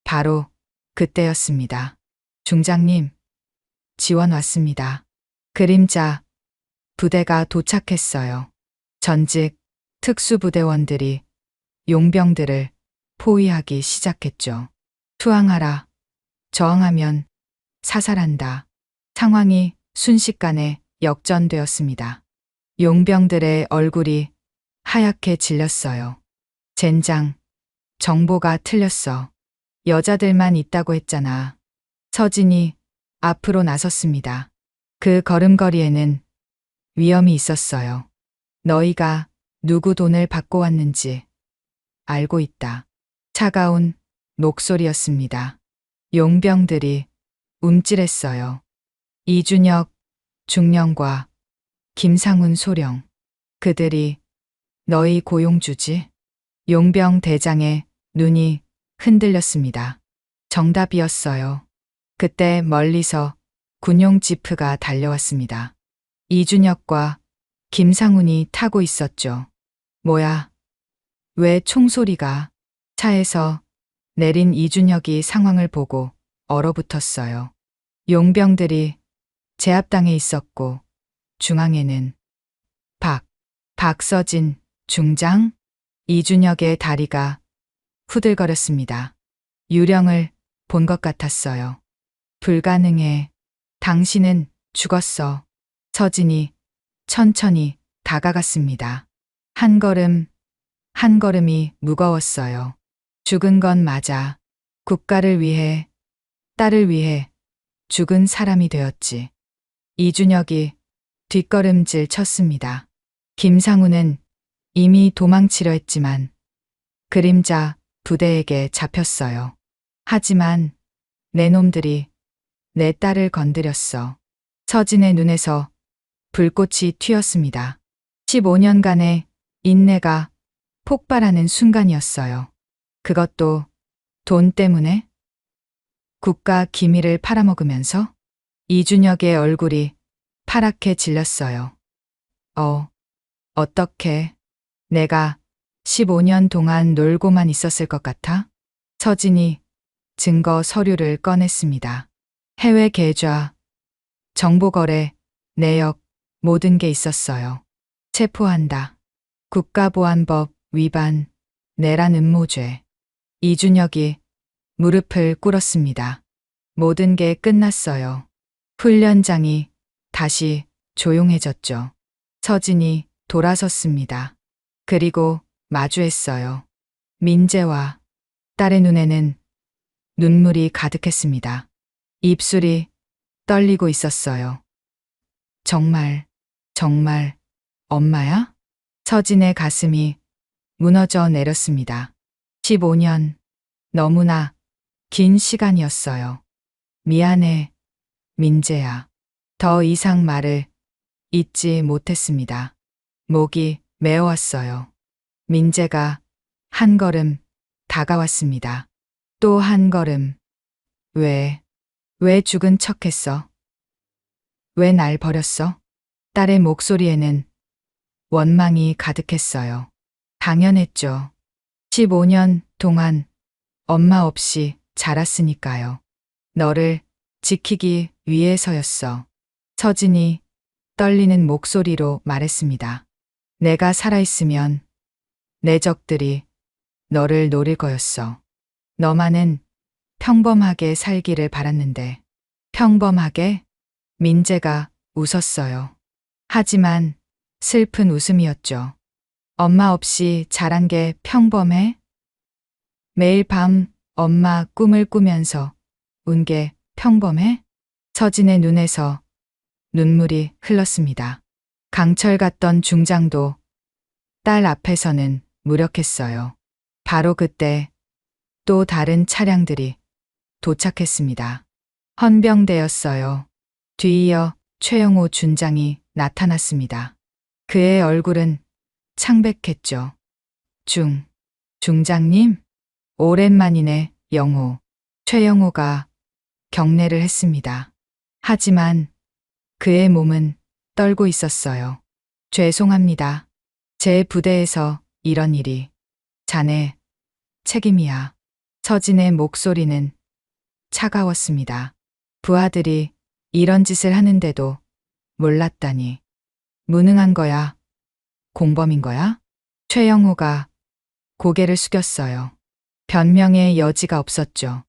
바로 그때였습니다. 중장님, 지원 왔습니다. 그림자 부대가 도착했어요. 전직 특수부대원들이 용병들을 포위하기 시작했죠. 투항하라. 저항하면 사살한다. 상황이 순식간에 역전되었습니다. 용병들의 얼굴이 하얗게 질렸어요. 젠장, 정보가 틀렸어. 여자들만 있다고 했잖아. 서진이 앞으로 나섰습니다. 그 걸음걸이에는 위험이 있었어요. 너희가 누구 돈을 받고 왔는지 알고 있다. 차가운 목소리였습니다. 용병들이 움찔했어요. 이준혁 중령과 김상훈 소령. 그들이 너희 고용주지? 용병 대장의 눈이 흔들렸습니다. 정답이었어요. 그때 멀리서 군용 지프가 달려왔습니다. 이준혁과 김상훈이 타고 있었죠. 뭐야? 왜 총소리가? 차에서 내린 이준혁이 상황을 보고 얼어붙었어요. 용병들이 제압당해 있었고 중앙에는 박서진 중장? 이준혁의 다리가 후들거렸습니다. 유령을 본 것 같았어요. 불가능해. 당신은 죽었어. 서진이 천천히 다가갔습니다. 한 걸음, 한 걸음이 무거웠어요. 죽은 건 맞아. 국가를 위해, 딸을 위해 죽은 사람이 되었지. 이준혁이 뒷걸음질 쳤습니다. 김상우는 이미 도망치려 했지만 그림자 부대에게 잡혔어요. 하지만 내 놈들이 내 딸을 건드렸어. 서진의 눈에서 불꽃이 튀었습니다. 15년간의 인내가 폭발하는 순간이었어요. 그것도 돈 때문에? 국가 기밀을 팔아먹으면서? 이준혁의 얼굴이 파랗게 질렸어요. 어떻게 내가 15년 동안 놀고만 있었을 것 같아? 서진이 증거 서류를 꺼냈습니다. 해외 계좌, 정보거래, 내역, 모든 게 있었어요. 체포한다. 국가보안법 위반, 내란 음모죄. 이준혁이 무릎을 꿇었습니다. 모든 게 끝났어요. 훈련장이 다시 조용해졌죠. 서진이 돌아섰습니다. 그리고 마주했어요. 민재와 딸의 눈에는 눈물이 가득했습니다. 입술이 떨리고 있었어요. 정말 엄마야? 서진의 가슴이 무너져 내렸습니다. 15년, 너무나 긴 시간이었어요. 미안해, 민재야. 더 이상 말을 잇지 못했습니다. 목이 메어왔어요. 민재가 한 걸음 다가왔습니다. 또 한 걸음. 왜 죽은 척했어? 왜 날 버렸어? 딸의 목소리에는 원망이 가득했어요. 당연했죠. 15년 동안 엄마 없이 자랐으니까요. 너를 지키기 위해서였어. 서진이 떨리는 목소리로 말했습니다. 내가 살아있으면 내 적들이 너를 노릴 거였어. 너만은 평범하게 살기를 바랐는데. 평범하게? 민재가 웃었어요. 하지만 슬픈 웃음이었죠. 엄마 없이 자란 게 평범해? 매일 밤 엄마 꿈을 꾸면서 운 게 평범해? 서진의 눈에서 눈물이 흘렀습니다. 강철 같던 중장도 딸 앞에서는 무력했어요. 바로 그때 또 다른 차량들이 도착했습니다. 헌병대였어요. 뒤이어 최영호 준장이 나타났습니다. 그의 얼굴은 창백했죠. 중장님? 오랜만이네, 영호. 최영호가 경례를 했습니다. 하지만 그의 몸은 떨고 있었어요. 죄송합니다. 제 부대에서 이런 일이. 자네 책임이야. 서진의 목소리는 차가웠습니다. 부하들이 이런 짓을 하는데도 몰랐다니. 무능한 거야? 공범인 거야? 최영호가 고개를 숙였어요. 변명의 여지가 없었죠.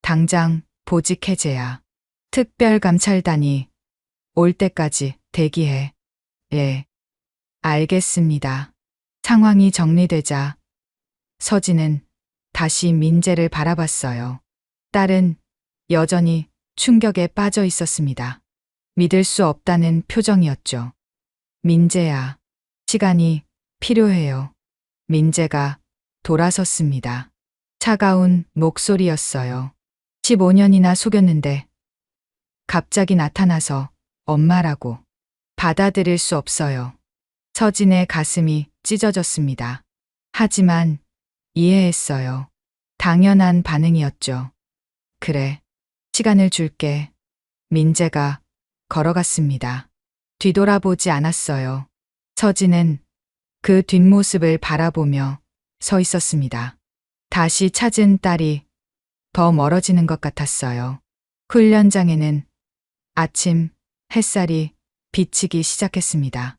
당장 보직 해제야. 특별감찰단이 올 때까지 대기해. 예, 알겠습니다. 상황이 정리되자 서진은 다시 민재를 바라봤어요. 딸은 여전히 충격에 빠져 있었습니다. 믿을 수 없다는 표정이었죠. 민재야, 시간이 필요해요. 민재가 돌아섰습니다. 차가운 목소리였어요. 15년이나 속였는데 갑자기 나타나서 엄마라고. 받아들일 수 없어요. 서진의 가슴이 찢어졌습니다. 하지만 이해했어요. 당연한 반응이었죠. 그래, 시간을 줄게. 민재가 걸어갔습니다. 뒤돌아보지 않았어요. 서진은 그 뒷모습을 바라보며 서 있었습니다. 다시 찾은 딸이 더 멀어지는 것 같았어요. 훈련장에는 아침 햇살이 비치기 시작했습니다.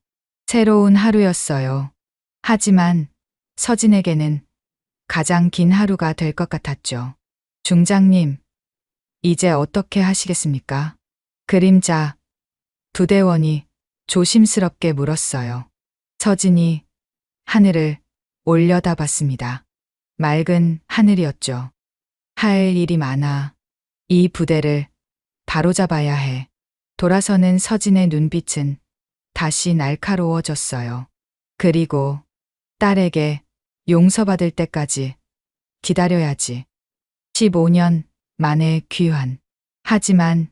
새로운 하루였어요. 하지만 서진에게는 가장 긴 하루가 될 것 같았죠. 중장님, 이제 어떻게 하시겠습니까? 그림자 부대원이 조심스럽게 물었어요. 서진이 하늘을 올려다봤습니다. 맑은 하늘이었죠. 할 일이 많아. 이 부대를 바로잡아야 해. 돌아서는 서진의 눈빛은 다시 날카로워졌어요. 그리고 딸에게 용서받을 때까지 기다려야지. 15년 만에 귀환. 하지만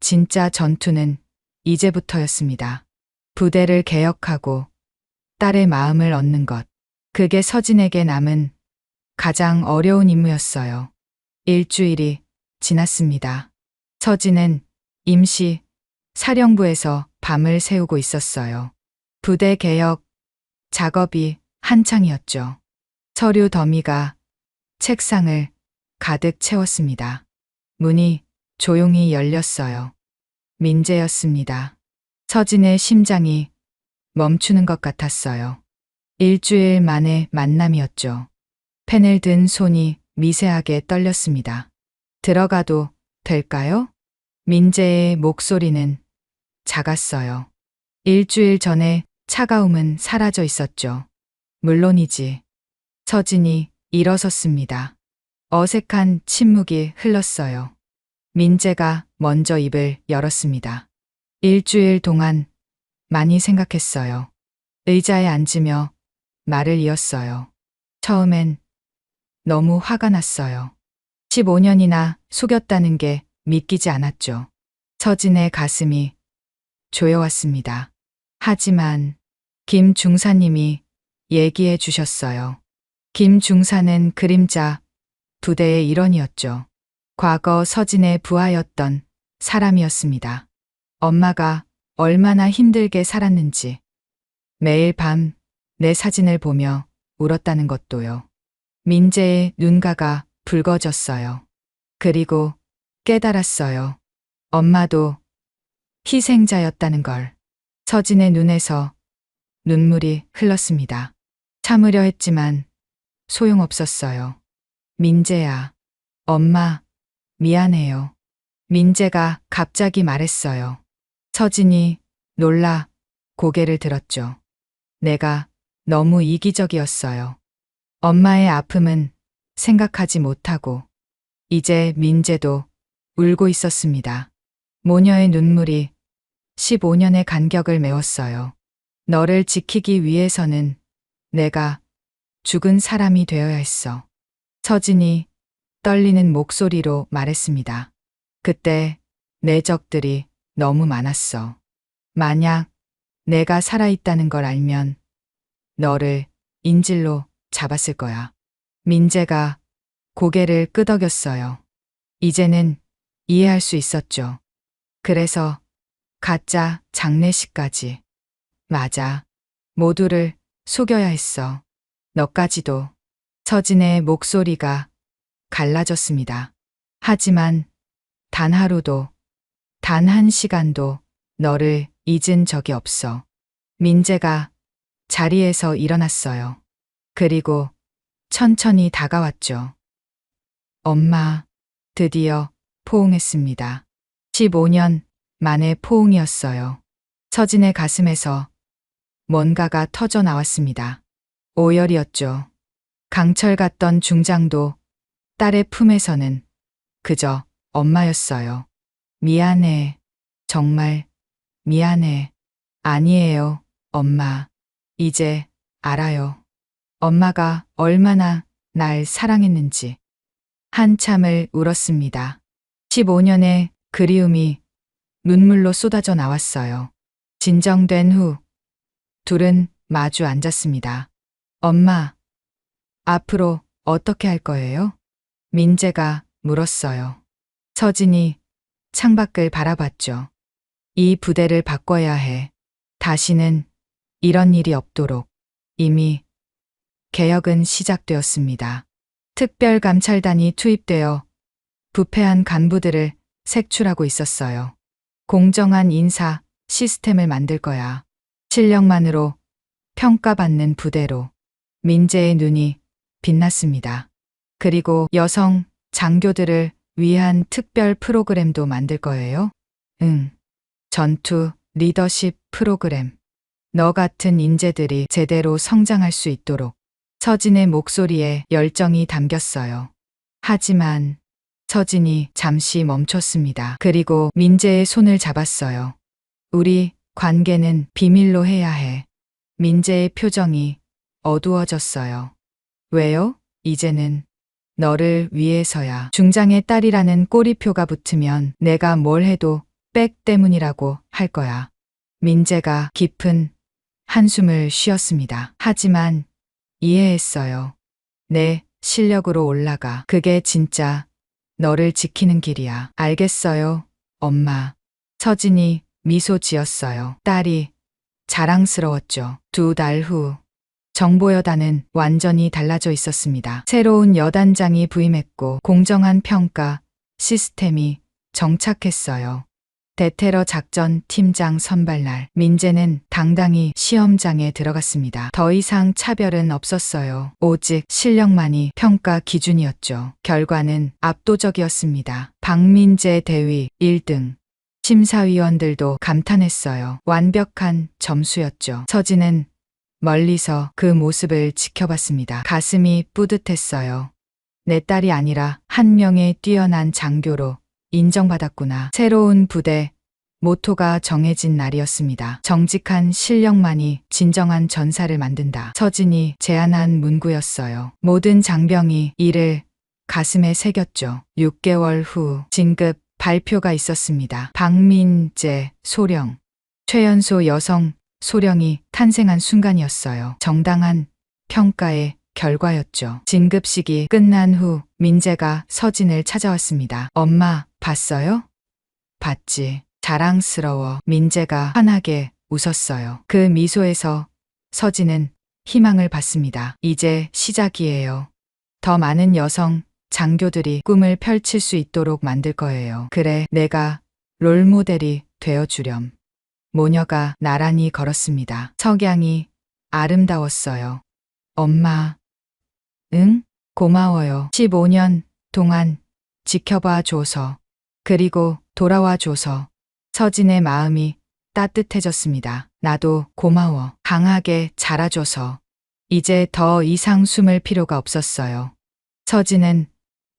진짜 전투는 이제부터였습니다. 부대를 개혁하고 딸의 마음을 얻는 것. 그게 서진에게 남은 가장 어려운 임무였어요. 일주일이 지났습니다. 서진은 임시 사령부에서 밤을 새우고 있었어요. 부대 개혁 작업이 한창이었죠. 서류 더미가 책상을 가득 채웠습니다. 문이 조용히 열렸어요. 민재였습니다. 서진의 심장이 멈추는 것 같았어요. 일주일 만의 만남이었죠. 펜을 든 손이 미세하게 떨렸습니다. 들어가도 될까요? 민재의 목소리는 작았어요. 일주일 전에 차가움은 사라져 있었죠. 물론이지. 서진이 일어섰습니다. 어색한 침묵이 흘렀어요. 민재가 먼저 입을 열었습니다. 일주일 동안 많이 생각했어요. 의자에 앉으며 말을 이었어요. 처음엔 너무 화가 났어요. 15년이나 속였다는 게 믿기지 않았죠. 서진의 가슴이 조여왔습니다. 하지만 김 중사님이 얘기해 주셨어요. 김 중사는 그림자 부대의 일원이었죠. 과거 서진의 부하였던 사람이었습니다. 엄마가 얼마나 힘들게 살았는지 매일 밤 내 사진을 보며 울었다는 것도요. 민재의 눈가가 붉어졌어요. 그리고 깨달았어요. 엄마도 희생자였다는 걸. 서진의 눈에서 눈물이 흘렀습니다. 참으려 했지만 소용없었어요. 민재야, 엄마, 미안해요. 민재가 갑자기 말했어요. 서진이 놀라 고개를 들었죠. 내가 너무 이기적이었어요. 엄마의 아픔은 생각하지 못하고 이제 민재도 울고 있었습니다. 모녀의 눈물이 15년의 간격을 메웠어요. 너를 지키기 위해서는 내가 죽은 사람이 되어야 했어. 서진이 떨리는 목소리로 말했습니다. 그때 내 적들이 너무 많았어. 만약 내가 살아있다는 걸 알면 너를 인질로 잡았을 거야. 민재가 고개를 끄덕였어요. 이제는 이해할 수 있었죠. 그래서 가짜 장례식까지. 맞아. 모두를 속여야 했어. 너까지도. 서진의 목소리가 갈라졌습니다. 하지만 단 하루도, 단 한 시간도 너를 잊은 적이 없어. 민재가 자리에서 일어났어요. 그리고 천천히 다가왔죠. 엄마, 드디어 포옹했습니다. 15년 만의 포옹이었어요. 서진의 가슴에서 뭔가가 터져 나왔습니다. 오열이었죠. 강철 같던 중장도 딸의 품에서는 그저 엄마였어요. 미안해. 정말 미안해. 아니에요, 엄마. 이제 알아요. 엄마가 얼마나 날 사랑했는지. 한참을 울었습니다. 15년의 그리움이 눈물로 쏟아져 나왔어요. 진정된 후 둘은 마주 앉았습니다. 엄마, 앞으로 어떻게 할 거예요? 민재가 물었어요. 서진이 창밖을 바라봤죠. 이 부대를 바꿔야 해. 다시는 이런 일이 없도록. 이미 개혁은 시작되었습니다. 특별감찰단이 투입되어 부패한 간부들을 색출하고 있었어요. 공정한 인사 시스템을 만들 거야. 실력만으로 평가받는 부대로. 민재의 눈이 빛났습니다. 그리고 여성 장교들을 위한 특별 프로그램도 만들 거예요? 응. 전투 리더십 프로그램. 너 같은 인재들이 제대로 성장할 수 있도록. 서진의 목소리에 열정이 담겼어요. 하지만 서진이 잠시 멈췄습니다. 그리고 민재의 손을 잡았어요. 우리 관계는 비밀로 해야 해. 민재의 표정이 어두워졌어요. 왜요? 이제는 너를 위해서야. 중장의 딸이라는 꼬리표가 붙으면 내가 뭘 해도 백 때문이라고 할 거야. 민재가 깊은 한숨을 쉬었습니다. 하지만 이해했어요. 내 실력으로 올라가. 그게 진짜 너를 지키는 길이야. 알겠어요, 엄마. 서진이 미소 지었어요. 딸이 자랑스러웠죠. 2달 후 정보여단은 완전히 달라져 있었습니다. 새로운 여단장이 부임했고 공정한 평가 시스템이 정착했어요. 대테러 작전 팀장 선발날, 민재는 당당히 시험장에 들어갔습니다. 더 이상 차별은 없었어요. 오직 실력만이 평가 기준이었죠. 결과는 압도적이었습니다. 박민재 대위 1등. 심사위원들도 감탄했어요. 완벽한 점수였죠. 서진은 멀리서 그 모습을 지켜봤습니다. 가슴이 뿌듯했어요. 내 딸이 아니라 한 명의 뛰어난 장교로 인정받았구나. 새로운 부대 모토가 정해진 날이었습니다. 정직한 실력만이 진정한 전사를 만든다. 서진이 제안한 문구였어요. 모든 장병이 이를 가슴에 새겼죠. 6개월 후 진급 발표가 있었습니다. 박민재 소령, 최연소 여성 소령이 탄생한 순간이었어요. 정당한 평가의 결과였죠. 진급식이 끝난 후 민재가 서진을 찾아왔습니다. 엄마, 봤어요? 봤지. 자랑스러워. 민재가 환하게 웃었어요. 그 미소에서 서진은 희망을 받습니다. 이제 시작이에요. 더 많은 여성 장교들이 꿈을 펼칠 수 있도록 만들 거예요. 그래, 내가 롤모델이 되어주렴. 모녀가 나란히 걸었습니다. 석양이 아름다웠어요. 엄마. 응? 고마워요. 15년 동안 지켜봐 줘서. 그리고 돌아와 줘서. 서진의 마음이 따뜻해졌습니다. 나도 고마워. 강하게 자라줘서. 이제 더 이상 숨을 필요가 없었어요. 서진은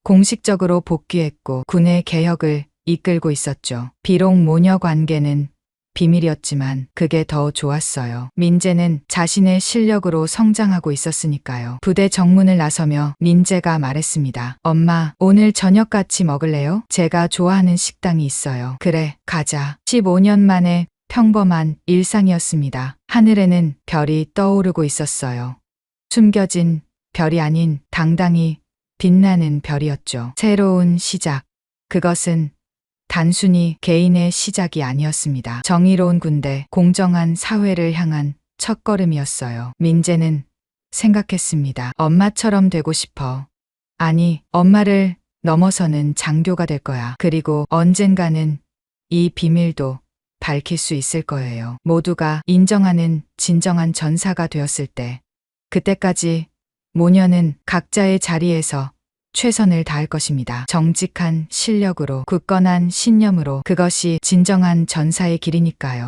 공식적으로 복귀했고 군의 개혁을 이끌고 있었죠. 비록 모녀 관계는 비밀이었지만 그게 더 좋았어요. 민재는 자신의 실력으로 성장하고 있었으니까요. 부대 정문을 나서며 민재가 말했습니다. 엄마, 오늘 저녁 같이 먹을래요? 제가 좋아하는 식당이 있어요. 그래, 가자. 15년 만에 평범한 일상이었습니다. 하늘에는 별이 떠오르고 있었어요. 숨겨진 별이 아닌 당당히 빛나는 별이었죠. 새로운 시작. 그것은 단순히 개인의 시작이 아니었습니다. 정의로운 군대, 공정한 사회를 향한 첫걸음이었어요. 민재는 생각했습니다. 엄마처럼 되고 싶어. 아니, 엄마를 넘어서는 장교가 될 거야. 그리고 언젠가는 이 비밀도 밝힐 수 있을 거예요. 모두가 인정하는 진정한 전사가 되었을 때, 그때까지 모녀는 각자의 자리에서 최선을 다할 것입니다. 정직한 실력으로, 굳건한 신념으로. 그것이 진정한 전사의 길이니까요.